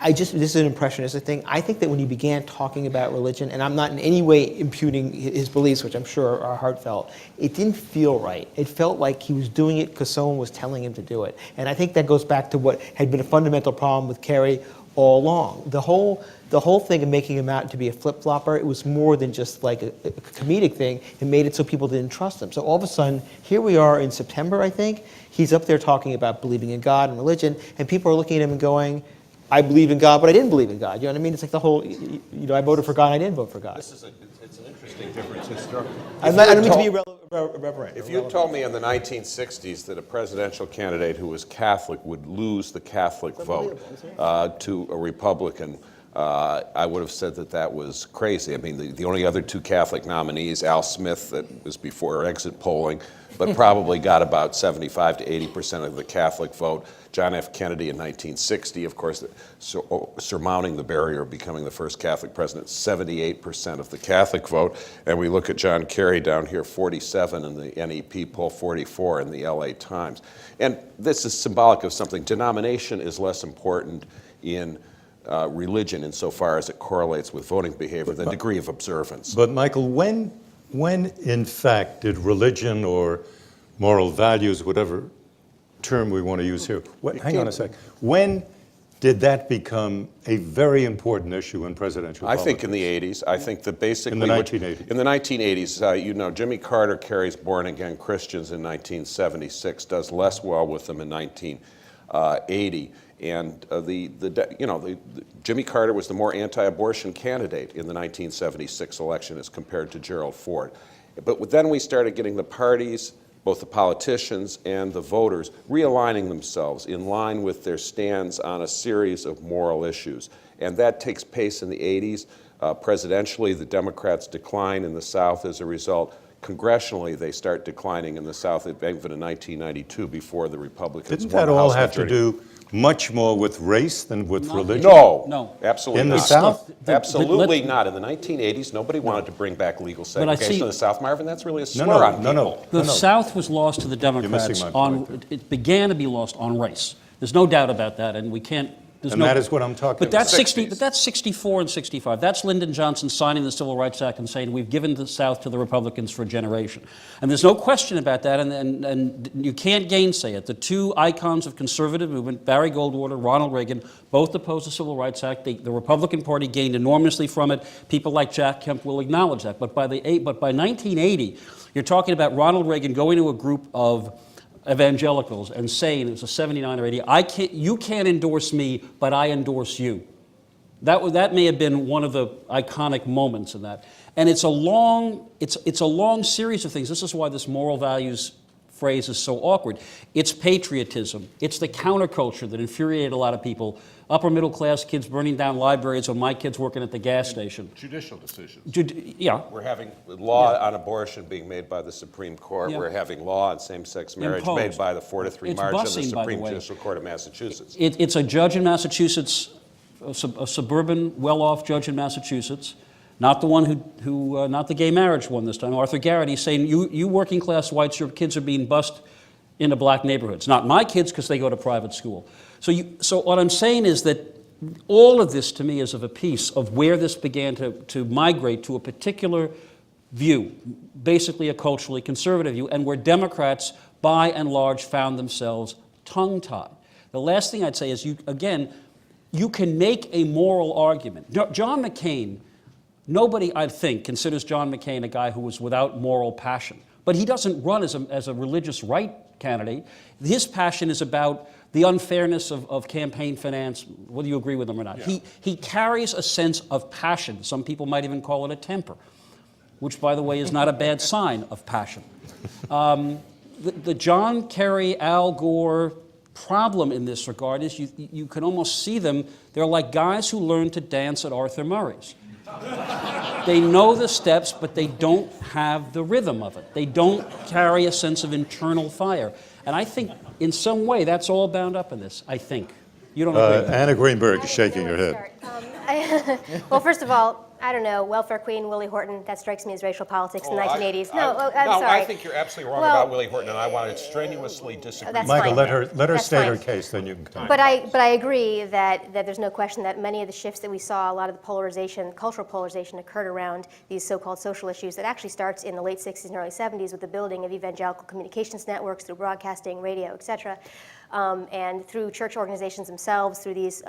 this is an impressionistic thing. I think that when he began talking about religion, and I'm not in any way imputing his beliefs, which I'm sure are heartfelt, it didn't feel right. It felt like he was doing it because someone was telling him to do it. And I think that goes back to what had been a fundamental problem with Kerry all along. The whole thing of making him out to be a flip-flopper, it was more than just like a comedic thing. It made it so people didn't trust him. So all of a sudden, here we are in September, I think, he's up there talking about believing in God and religion, and people are looking at him and going, I believe in God, but I didn't believe in God. You know what I mean? It's like the whole, I voted for God, I didn't vote for God. It's an interesting difference historically. I don't mean to be irreverent. If you had told me in the 1960s that a presidential candidate who was Catholic would lose the Catholic vote to a Republican, I would have said that was crazy. I mean, the only other two Catholic nominees, Al Smith, that was before exit polling, but probably got about 75 to 80% of the Catholic vote. John F. Kennedy in 1960, of course, surmounting the barrier of becoming the first Catholic president, 78% of the Catholic vote. And we look at John Kerry down here, 47 in the NEP poll, 44 in the LA Times. And this is symbolic of something. Denomination is less important in religion insofar as it correlates with voting behavior than degree of observance. But Michael, when in fact did religion or moral values, whatever term we want to use here, hang on a sec, when did that become a very important issue in presidential I politics? think in the 80s. I think that basically... In the 1980s. In the 1980s, you know, Jimmy Carter carries born-again Christians in 1976, does less well with them in 1980. And Jimmy Carter was the more anti-abortion candidate in the 1976 election as compared to Gerald Ford. But then we started getting the parties, both the politicians and the voters, realigning themselves in line with their stands on a series of moral issues. And that takes place in the 80s. Presidentially, the Democrats decline in the South as a result. Congressionally, they start declining in the South, even in 1992, before the Republicans Didn't won that the all House have to majority. do much more with race than with religion? No, absolutely In the not. South? Absolutely not. In the 1980s, nobody wanted to bring back legal But I segregation see- in the South, Marvin. That's really a slur No, on people. no. The South was lost to the Democrats missing my point on, it began to be lost on race. There's no doubt about that, and we can't, there's And no. that is what I'm talking But that's about. 60, but that's 64 and 65. That's Lyndon Johnson signing the Civil Rights Act and saying, we've given the South to the Republicans for a generation. And there's no question about that, and you can't gainsay it. The two icons of conservative movement, Barry Goldwater, Ronald Reagan, both opposed the Civil Rights Act. The Republican Party gained enormously from it. People like Jack Kemp will acknowledge that. But by 1980, you're talking about Ronald Reagan going to a group of evangelicals and saying, it was a 79 or 80, you can't endorse me, but I endorse you. That may have been one of the iconic moments in that. And it's a long series of things. This is why this moral values phrase is so awkward. It's patriotism. It's the counterculture that infuriated a lot of people. Upper middle class kids burning down libraries, or my kids working at the gas station. Judicial decisions. Yeah. We're having law on abortion being made by the Supreme Court. Yeah. We're having law on same-sex marriage Imposed. made by the 4-3 It's margin of the busing, by the Supreme way. Judicial Court of Massachusetts. It's a judge in Massachusetts, a suburban, well-off judge in Massachusetts, not the one who not the gay marriage one this time, Arthur Garrity, saying, you working class whites, your kids are being bused into black neighborhoods. Not my kids, because they go to private school. So what I'm saying is that all of this, to me, is of a piece of where this began to migrate to a particular view, basically a culturally conservative view, and where Democrats, by and large, found themselves tongue-tied. The last thing I'd say is, you can make a moral argument. John McCain, nobody, I think, considers John McCain a guy who was without moral passion. But he doesn't run as a religious right candidate. His passion is about the unfairness of campaign finance, whether you agree with him or not. Yeah. He carries a sense of passion. Some people might even call it a temper, which, by the way, is not a bad sign of passion. The John Kerry, Al Gore problem in this regard is you can almost see them. They're like guys who learn to dance at Arthur Murray's. They know the steps, but they don't have the rhythm of it. They don't carry a sense of internal fire. And I think, in some way, that's all bound up in this, I think. You don't agree? Anna Greenberg is shaking her head. Well, first of all, I don't know, welfare queen Willie Horton, that strikes me as racial politics in the 1980s. I'm sorry. I think you're absolutely wrong about Willie Horton, and I want to strenuously disagree. That's Michael, fine. let her That's state her fine. case, then you can comment. But I agree that there's no question that many of the shifts that we saw, a lot of the polarization, cultural polarization, occurred around these so-called social issues that actually starts in the late 60s and early 70s with the building of evangelical communications networks through broadcasting, radio, et cetera, and through church organizations themselves, through these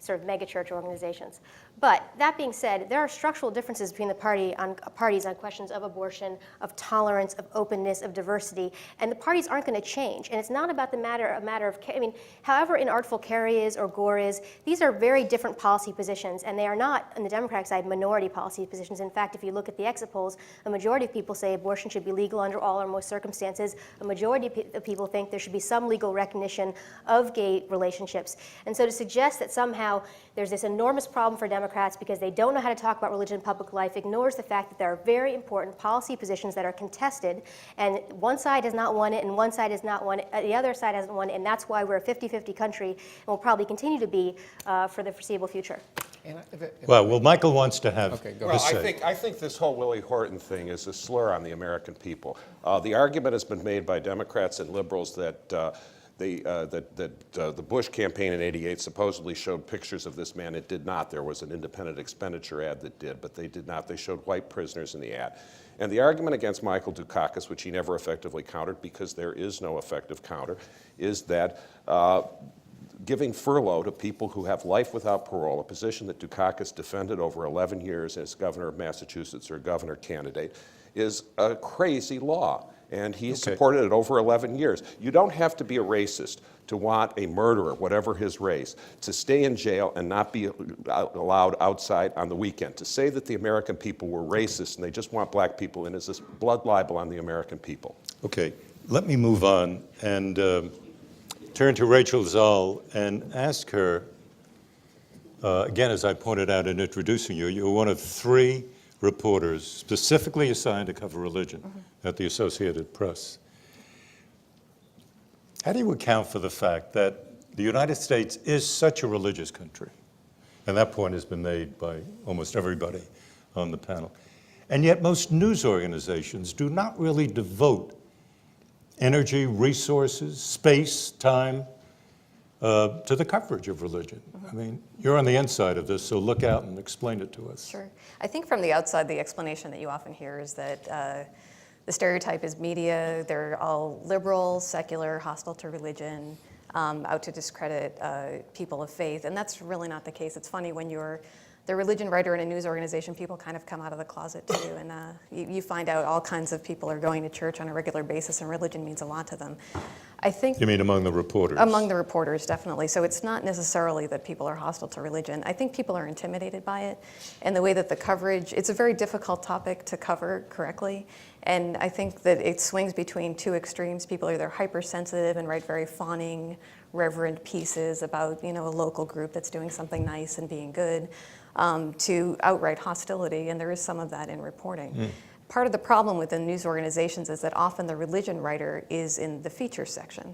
sort of mega-church organizations. But that being said, there are structural differences between the parties on questions of abortion, of tolerance, of openness, of diversity, and the parties aren't going to change. And it's not about a matter of, I mean, however inartful Kerry is or Gore is, these are very different policy positions, and they are not, on the Democratic side, minority policy positions. In fact, if you look at the exit polls, a majority of people say abortion should be legal under all or most circumstances. A majority of people think there should be some legal recognition of gay relationships. And so to suggest that somehow there's this enormous problem for Democrats because they don't know how to talk about religion in public life ignores the fact that there are very important policy positions that are contested, and one side has not won it, and one side has not won it, the other side hasn't won it, and that's why we're a 50-50 country, and will probably continue to be for the foreseeable future. Well, Michael wants to have Okay, go his ahead. say. I think this whole Willie Horton thing is a slur on the American people. The argument has been made by Democrats and liberals that the Bush campaign in '88 supposedly showed pictures of this man. It did not. There was an independent expenditure ad that did, but they did not. They showed white prisoners in the ad. And the argument against Michael Dukakis, which he never effectively countered because there is no effective counter, is that giving furlough to people who have life without parole, a position that Dukakis defended over 11 years as governor of Massachusetts or governor candidate, is a crazy law. And he supported it over 11 years. You don't have to be a racist to want a murderer, whatever his race, to stay in jail and not be allowed outside on the weekend. To say that the American people were racist and they just want black people in is a blood libel on the American people. Okay, let me move on and turn to Rachel Zoll and ask her, again, as I pointed out in introducing you, you're one of 3 reporters specifically assigned to cover religion at the Associated Press. How do you account for the fact that the United States is such a religious country? And that point has been made by almost everybody on the panel. And yet most news organizations do not really devote energy, resources, space, time to the coverage of religion. I mean, you're on the inside of this, so look out and explain it to us. Sure. I think from the outside, the explanation that you often hear is that the stereotype is media. They're all liberal, secular, hostile to religion, out to discredit people of faith. And that's really not the case. It's funny when you're the religion writer in a news organization, people kind of come out of the closet too. And you find out all kinds of people are going to church on a regular basis, and religion means a lot to them. I think You mean among the reporters? among the reporters, definitely. So it's not necessarily that people are hostile to religion. I think people are intimidated by it, and the way that the coverage, it's a very difficult topic to cover correctly. And I think that it swings between 2 extremes. People are either hypersensitive and write very fawning, reverent pieces about, a local group that's doing something nice and being good, to outright hostility, and there is some of that in reporting. Part of the problem within news organizations is that often the religion writer is in the feature section.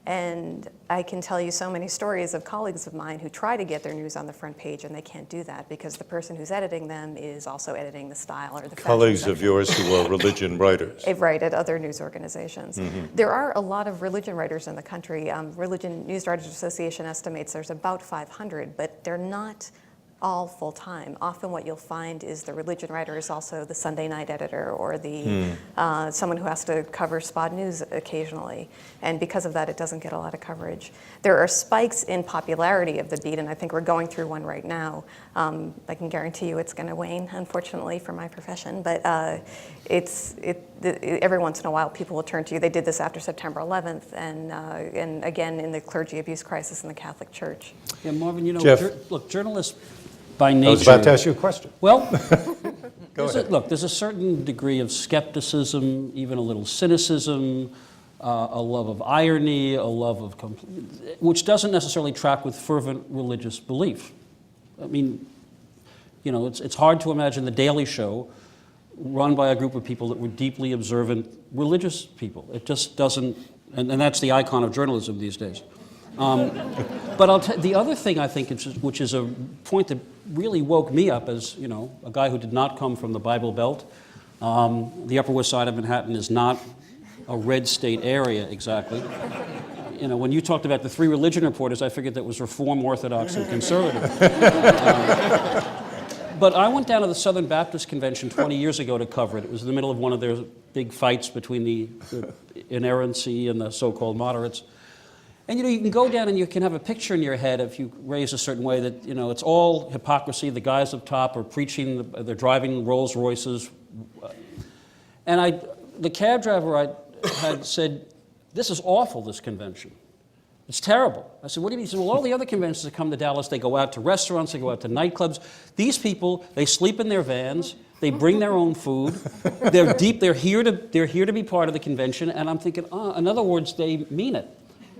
And I can tell you so many stories of colleagues of mine who try to get their news on the front page, and they can't do that because the person who's editing them is also editing the style or the fashion Colleagues of section. yours who are religion writers. Right, at other news organizations. There are a lot of religion writers in the country. Religion News Writers Association estimates there's about 500, but they're not all full-time. Often what you'll find is the religion writer is also the Sunday night editor or the someone who has to cover spot news occasionally. And because of that, it doesn't get a lot of coverage. There are spikes in popularity of the beat, and I think we're going through one right now. I can guarantee you it's going to wane, unfortunately, for my profession. But every once in a while, people will turn to you. They did this after September 11th, and again in the clergy abuse crisis in the Catholic Church. Yeah, Marvin, Jeff. Look, journalists by nature. I was about to ask you a question. Well, Go ahead. there's a certain degree of skepticism, even a little cynicism, a love of irony, a love of which doesn't necessarily track with fervent religious belief. I mean, it's hard to imagine The Daily Show run by a group of people that were deeply observant religious people. It just doesn't, and that's the icon of journalism these days. But the other thing I think, which is a point that really woke me up as a guy who did not come from the Bible Belt. The Upper West Side of Manhattan is not a red state area exactly. When you talked about the 3 religion reporters, I figured that was Reform, Orthodox, and Conservative. But I went down to the Southern Baptist Convention 20 years ago to cover it. It was in the middle of one of their big fights between the inerrancy and the so-called moderates. And you can go down and you can have a picture in your head if you raise a certain way that it's all hypocrisy. The guys up top are preaching, they're driving Rolls Royces, and the cab driver I had said, "This is awful. This convention, it's terrible." I said, "What do you mean?" He said, "Well, all the other conventions that come to Dallas, they go out to restaurants, they go out to nightclubs. These people, they sleep in their vans, they bring their own food, they're deep, they're here to be part of the convention." And I'm thinking, in other words, they mean it.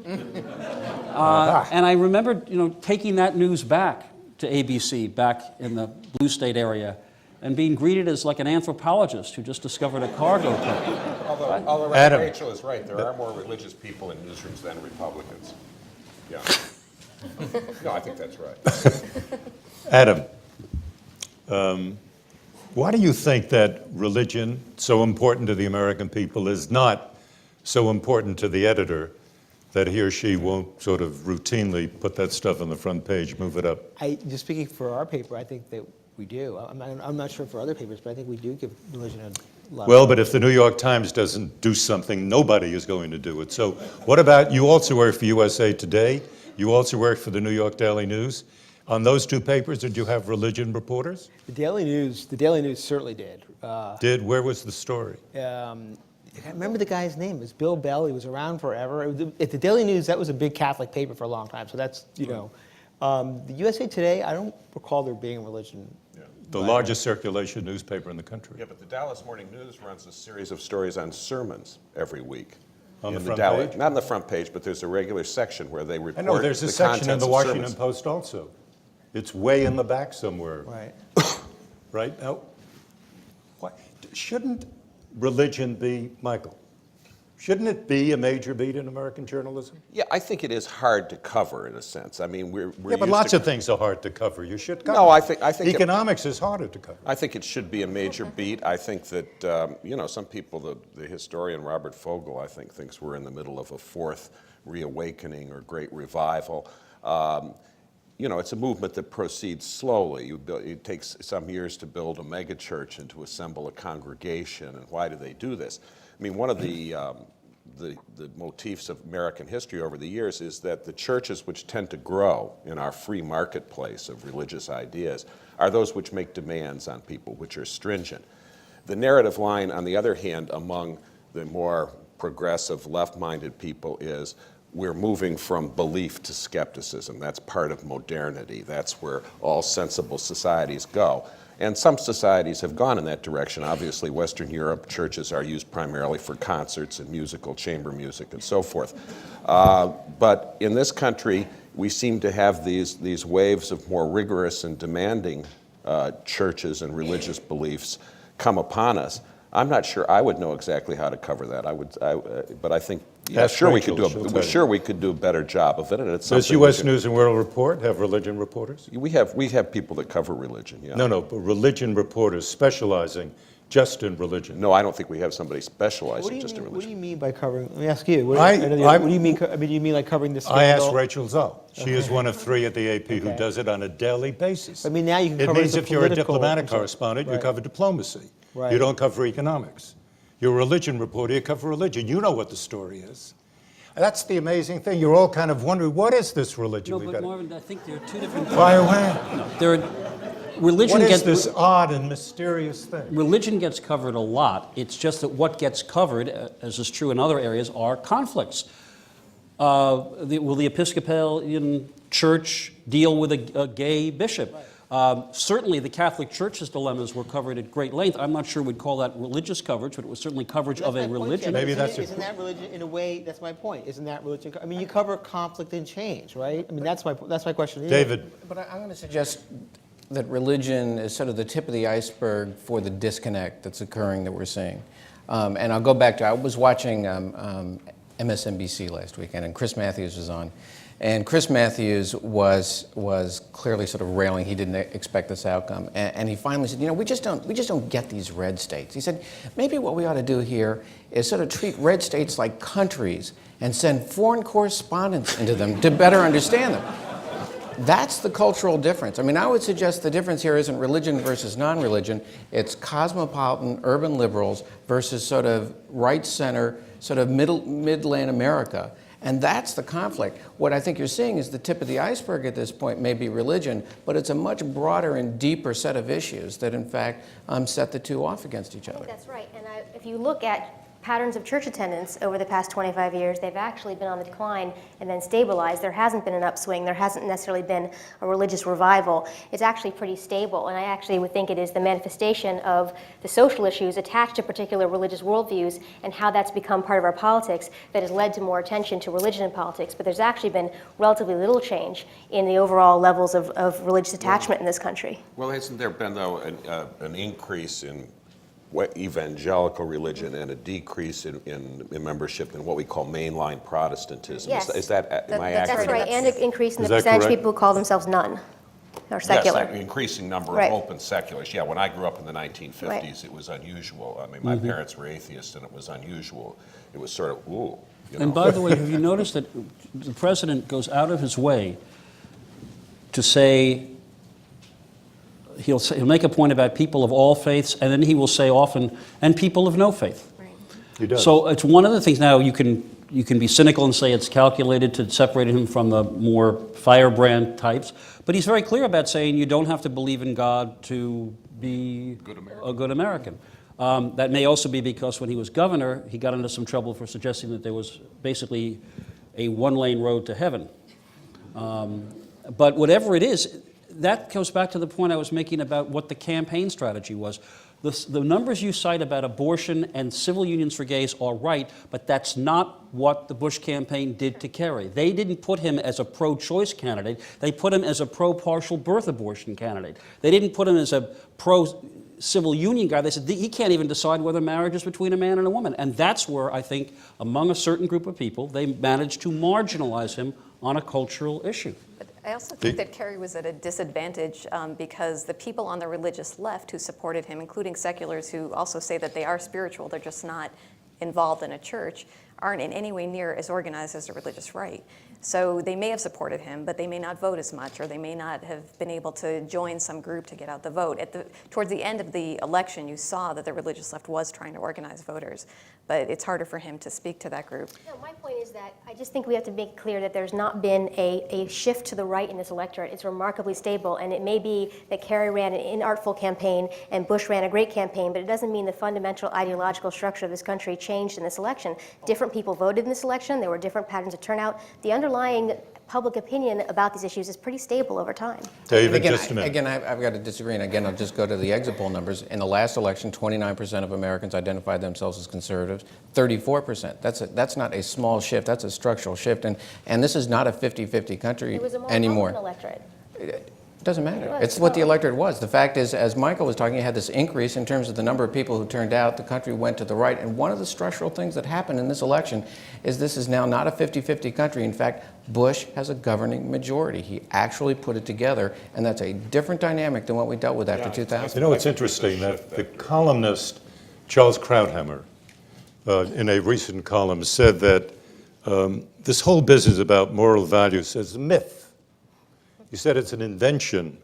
And I remember, taking that news back to ABC, back in the blue state area, and being greeted as like an anthropologist who just discovered a cargo plane. Although Adam. Rachel is right, there are more religious people in newsrooms than Republicans. Yeah. No, I think that's right. Adam, why do you think that religion, so important to the American people, is not so important to the editor that he or she won't sort of routinely put that stuff on the front page, move it up? Just speaking for our paper, I think that we do. I'm not sure for other papers, but I think we do give religion a lot. Well, but if the New York Times doesn't do something, nobody is going to do it. So what about, you also work for USA Today. You also worked for the New York Daily News. On those two papers, did you have religion reporters? The Daily News certainly did. Where was the story? I can't remember the guy's name. It was Bill Bell. He was around forever. At the Daily News, that was a big Catholic paper for a long time. So that's, you know. The USA Today, I don't recall there being a religion. The largest circulation newspaper in the country. Yeah, but the Dallas Morning News runs a series of stories on sermons every week. On the In front Dallas- page? Not on the front page, but there's a regular section where they report I know, there's a the section in contents the of Washington sermons. Post also. It's way in the back somewhere. Right. Right? Now, shouldn't religion be, Michael, shouldn't it be a major beat in American journalism? Yeah, I think it is hard to cover in a sense. I mean, we're Yeah, but used lots to- of things are hard to cover. You should cover. No, I think it- Economics is harder to cover. I think it should be a major beat. I think that, you know, some people, the historian Robert Fogel, I think, thinks we're in the middle of a fourth reawakening or great revival. You know, it's a movement that proceeds slowly. It takes some years to build a megachurch and to assemble a congregation. And why do they do this? I mean, one of the motifs of American history over the years is that the churches which tend to grow in our free marketplace of religious ideas are those which make demands on people, which are stringent. The narrative line, on the other hand, among the more progressive, left-minded people is we're moving from belief to skepticism. That's part of modernity. That's where all sensible societies go. And some societies have gone in that direction. Obviously, Western Europe, churches are used primarily for concerts and musical chamber music and so forth. But in this country, we seem to have these waves of more rigorous and demanding churches and religious beliefs come upon us. I'm not sure I would know exactly how to cover that. But I think, yeah, Ask sure we Rachel, could she'll do tell a, you. sure we could do a better job of it. And it's Does something we U.S. could- News and World Report have religion reporters? We have people that cover religion. Yeah. No, but religion reporters specializing just in religion. No, I don't think we have somebody What specializing do you just in mean? What do religion. you mean by covering? Let me ask you. What, I- what do you mean? I mean, do you mean like covering the scandal? I asked Rachel Zoll. She is one of three at the AP who Okay. does it on a daily basis. I mean, now you can It cover means the if you're a political- diplomatic I'm sorry. correspondent, you Right. cover diplomacy. Right. You don't cover economics. You're a religion reporter, you cover religion. You know what the story is. That's the amazing thing. You're all kind of wondering, what is this religion No, we've but got? Marvin, I think there are two different. Fire away. There are, religion What is gets this odd and mysterious thing? religion gets covered a lot. It's just that what gets covered, as is true in other areas, are conflicts. Will the Episcopalian Church deal with a gay bishop? Certainly, the Catholic Church's dilemmas were covered at great length. I'm not sure we'd call that religious coverage, but it was certainly coverage of a religion. Maybe that's Isn't that religion in a way? That's my point. Isn't that religion? I mean, you cover conflict and change, right? I mean, that's my question. David, But I'm going to suggest that religion is sort of the tip of the iceberg for the disconnect that's occurring that we're seeing. And I'll go back to, I was watching MSNBC last weekend, and Chris Matthews was on. And Chris Matthews was clearly sort of railing. He didn't expect this outcome. And he finally said, you know, we just don't get these red states. He said, maybe what we ought to do here is sort of treat red states like countries and send foreign correspondents into them to better understand them. That's the cultural difference. I mean, I would suggest the difference here isn't religion versus non-religion. It's cosmopolitan urban liberals versus sort of right-center, sort of midland America. And that's the conflict. What I think you're seeing is the tip of the iceberg at this point may be religion, but it's a much broader and deeper set of issues that, in fact, set the two off against each I think other. that's right. And if you look at patterns of church attendance over the past 25 years, they've actually been on the decline and then stabilized. There hasn't been an upswing. There hasn't necessarily been a religious revival. It's actually pretty stable, and I actually would think it is the manifestation of the social issues attached to particular religious worldviews and how that's become part of our politics that has led to more attention to religion in politics. But there's actually been relatively little change in the overall levels of religious attachment in this country. Well, hasn't there been, though, an increase in evangelical religion and a decrease in membership in what we call mainline Protestantism? Yes. Is that, am I That's accurate? That's right, and an increase in Is the that percentage of correct? people who call themselves none or secular. Yes, an increasing number Right. of open seculars. Yeah, when I grew up in the 1950s, Right. it was unusual. I mean, my parents were atheists, and it was unusual. It was sort of, ooh. You know. And by the way, have you noticed that the president goes out of his way to say, he'll make a point about people of all faiths, and then he will say often, and people of no faith. he does. So it's one of the things now you can you can be cynical and say it's calculated to separate him from the more firebrand types, but he's very clear about saying you don't have to believe in God to be a good American. That may also be because when he was governor, he got into some trouble for suggesting that there was basically a one-lane road to heaven. But whatever it is, that goes back to the point I was making about what the campaign strategy was. The numbers you cite about abortion and civil unions for gays are right, but that's not what the Bush campaign did to Kerry. They didn't put him as a pro-choice candidate. They put him as a pro-partial birth abortion candidate. They didn't put him as a pro-civil union guy. They said he can't even decide whether marriage is between a man and a woman. And that's where I think, among a certain group of people, they managed to marginalize him on a cultural issue. I also think that Kerry was at a disadvantage because the people on the religious left who supported him, including seculars who also say that they are spiritual, they're just not involved in a church, aren't in any way near as organized as the religious right. So they may have supported him, but they may not vote as much, or they may not have been able to join some group to get out the vote. Towards the end of the election, you saw that the religious left was trying to organize voters, but it's harder for him to speak to that group. No, my point is that I just think we have to make clear that there's not been a shift to the right in this electorate. It's remarkably stable, and it may be that Kerry ran an inartful campaign and Bush ran a great campaign, but it doesn't mean the fundamental ideological structure of this country changed in this election. Different people voted in this election. There were different patterns of turnout. The underlying public opinion about these issues is pretty stable over time. David, Again, just a minute. Again, I've got to disagree, and again, I'll just go to the exit poll numbers. In the last election, 29% of Americans identified themselves as conservatives, 34%. That's not a small shift, that's a structural shift, and this is not a 50-50 country It was a more anymore. Republican electorate. It doesn't matter. It was. It's what the electorate was. The fact is, as Michael was talking, you had this increase in terms of the number of people who turned out. The country went to the right. And one of the structural things that happened in this election is this is now not a 50-50 country. In fact, Bush has a governing majority. He actually put it together, and that's a different dynamic than what we dealt with after 2000. You know, it's interesting that the columnist Charles Krauthammer, in a recent column, said that this whole business about moral values is a myth. He said it's an invention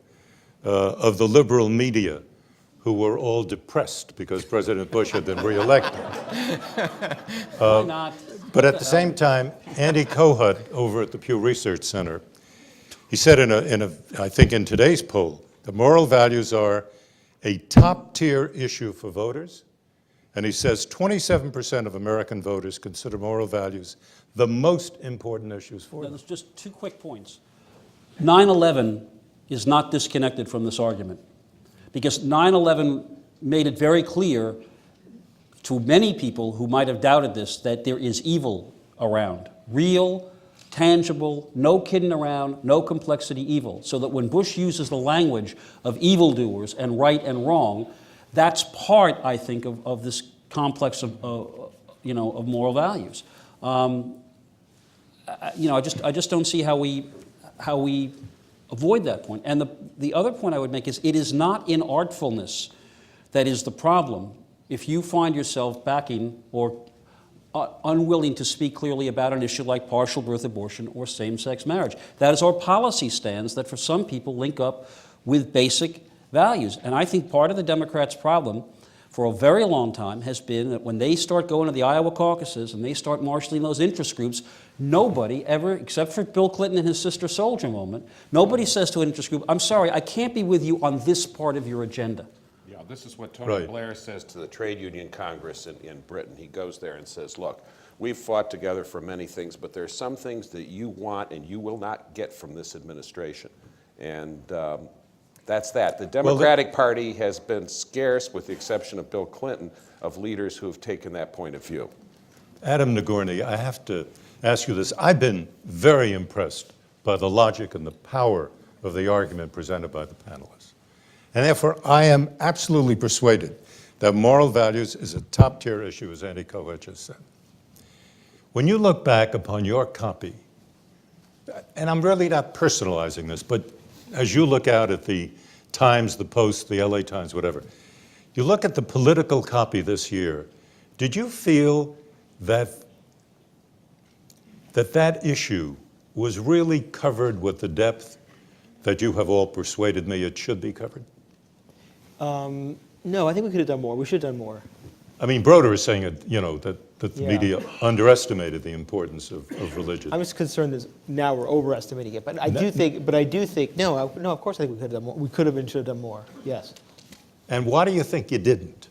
of the liberal media, who were all depressed because President Bush had been reelected. Why not? But at the same time, Andy Kohut over at the Pew Research Center, he said I think in today's poll, the moral values are a top-tier issue for voters, and he says 27% of American voters consider moral values the most important issues for them. There's just 2 quick points. 9/11 is not disconnected from this argument, because 9/11 made it very clear to many people who might have doubted this that there is evil around, real, tangible, no kidding around, no complexity evil. So that when Bush uses the language of evildoers and right and wrong, that's part, I think, of this complex of moral values. I just don't see how we avoid that point. And the other point I would make is it is not inartfulness that is the problem if you find yourself backing or unwilling to speak clearly about an issue like partial birth abortion or same-sex marriage. That is our policy stance that for some people link up with basic values. And I think part of the Democrats' problem for a very long time has been that when they start going to the Iowa caucuses and they start marshaling those interest groups, nobody ever, except for Bill Clinton and his sister soldier moment, nobody says to an interest group, I'm sorry, I can't be with you on this part of your agenda. Yeah, this is what Tony Blair says to the Trade Union Congress in Britain. He goes there and says, look, we've fought together for many things, but there are some things that you want and you will not get from this administration. And that's that. The Democratic Party has been scarce, with the exception of Bill Clinton, of leaders who have taken that point of view. Adam Nagorny, I have to ask you this. I've been very impressed by the logic and the power of the argument presented by the panelists. And therefore, I am absolutely persuaded that moral values is a top-tier issue, as Andy Kohut just said. When you look back upon your copy, and I'm really not personalizing this, but as you look out at the Times, the Post, the LA Times, whatever, you look at the political copy this year, did you feel that that issue was really covered with the depth that you have all persuaded me it should be covered? No, I think we could have done more. We should have done more. I mean, Broder is saying, that that the Yeah. media underestimated the importance of religion. I'm just concerned that now we're overestimating it. But I do think, no, of course I think we could have done more. We could have and should have done more, yes. And why do you think you didn't?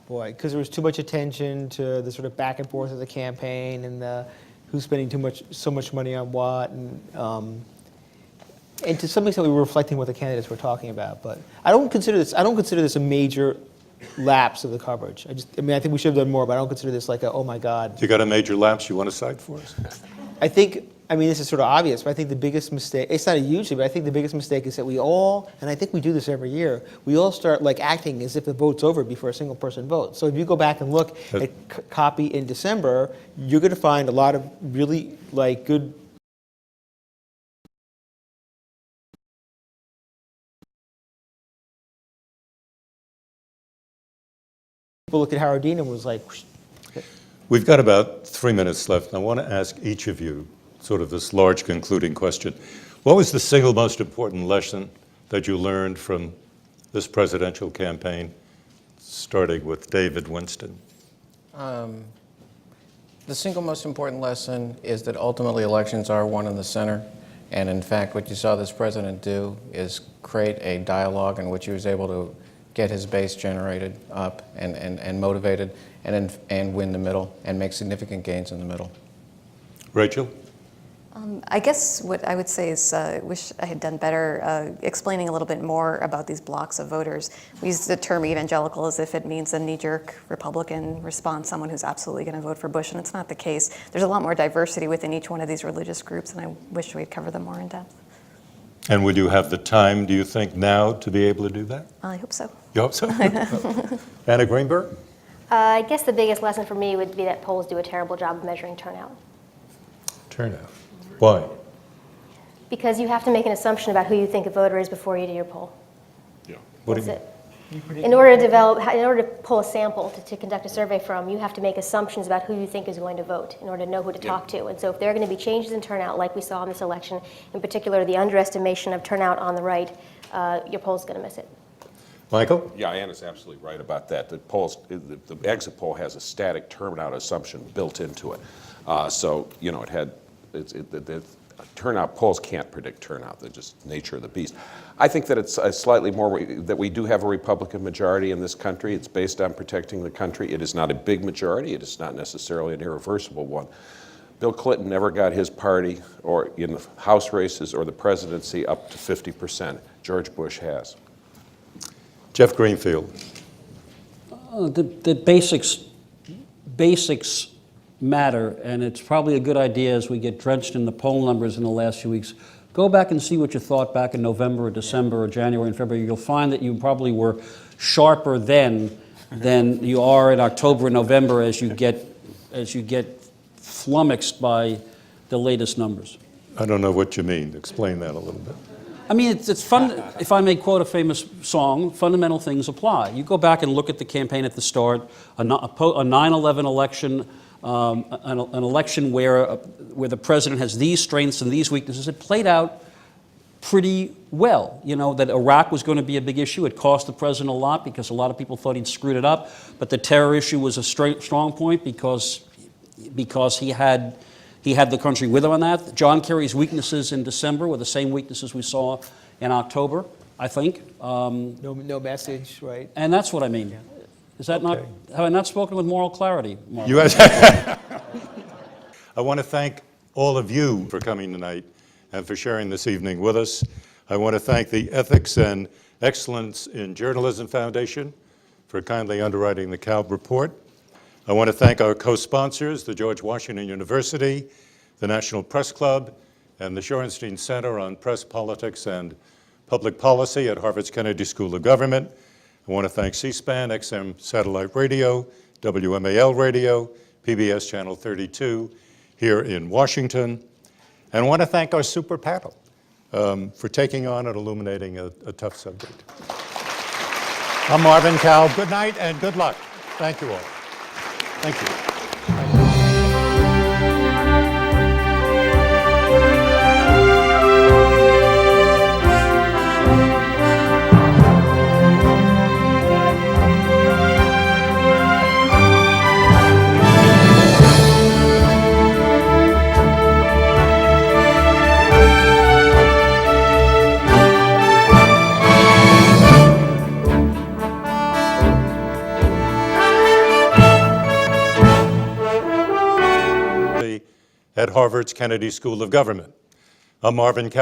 Boy, because there was too much attention to the sort of back and forth of the campaign and the who's spending so much money on what, and to some extent we were reflecting what the candidates were talking about. But I don't consider this a major lapse of the coverage. I mean, I think we should have done more, but I don't consider this like a, oh my God. You got a major lapse you want to cite for us? I mean, this is sort of obvious, but I think the biggest mistake, it's not a huge thing, but I think the biggest mistake is that we all, and I think we do this every year, we all start like acting as if the vote's over before a single person votes. So if you go back and look at copy in December, you're going to find a lot of really like good people look at Howard Dean and was like, whoosh. We've got about 3 minutes left, and I want to ask each of you sort of this large concluding question. What was the single most important lesson that you learned from this presidential campaign, starting with David Winston? The single most important lesson is that ultimately elections are won in the center. And in fact, what you saw this president do is create a dialogue in which he was able to get his base generated up and motivated and win the middle and make significant gains in the middle. Rachel? I guess what I would say is wish I had done better explaining a little bit more about these blocks of voters. We use the term evangelical as if it means a knee-jerk Republican response, someone who's absolutely going to vote for Bush, and it's not the case. There's a lot more diversity within each one of these religious groups, and I wish we'd cover them more in depth. And would you have the time, do you think, now to be able to do that? I hope so. You hope so? Anna Greenberg? I guess the biggest lesson for me would be that polls do a terrible job of measuring turnout. Turnout. Why? Because you have to make an assumption about who you think a voter is before you do your poll. Yeah. What do That's you it. In order to pull a sample to conduct a survey from, you have to make assumptions about who you think is going to vote in order to know who to talk to. And so if there are going to be changes in turnout, like we saw in this election, in particular the underestimation of turnout on the right, your poll's going to miss it. Michael? Yeah, Anna's absolutely right about that. The exit poll has a static turnout assumption built into it. So, you know, the turnout, polls can't predict turnout. They're just nature of the beast. I think that it's slightly more, that we do have a Republican majority in this country. It's based on protecting the country. It is not a big majority. It is not necessarily an irreversible one. Bill Clinton never got his party, or in the House races or the presidency, up to 50%. George Bush has. Jeff Greenfield. The basics matter, and it's probably a good idea as we get drenched in the poll numbers in the last few weeks. Go back and see what you thought back in November or December or January and February. You'll find that you probably were sharper then than you are in October and November as you get flummoxed by the latest numbers. I don't know what you mean. Explain that a little bit. I mean, it's fun. If I may quote a famous song, fundamental things apply. You go back and look at the campaign at the start, a 9/11 election, an election where the president has these strengths and these weaknesses. It played out pretty well. You know, that Iraq was going to be a big issue. It cost the president a lot because a lot of people thought he'd screwed it up. But the terror issue was a strong point because he had the country with him on that. John Kerry's weaknesses in December were the same weaknesses we saw in October, I think. No message, right? And that's what I mean. Is that not, have I not spoken with moral clarity, Mark? You guys, I want to thank all of you for coming tonight and for sharing this evening with us. I want to thank the Ethics and Excellence in Journalism Foundation for kindly underwriting the Kalb report. I want to thank our co-sponsors, the George Washington University, the National Press Club, and the Shorenstein Center on Press Politics and Public Policy at Harvard's Kennedy School of Government. I want to thank C-SPAN, XM Satellite Radio, WMAL Radio, PBS Channel 32 here in Washington. And I want to thank our super panel for taking on and illuminating a tough subject. I'm Marvin Kalb. Good night and good luck. Thank you all. Thank you. at Harvard's Kennedy School of Government. I'm Marvin Kalb.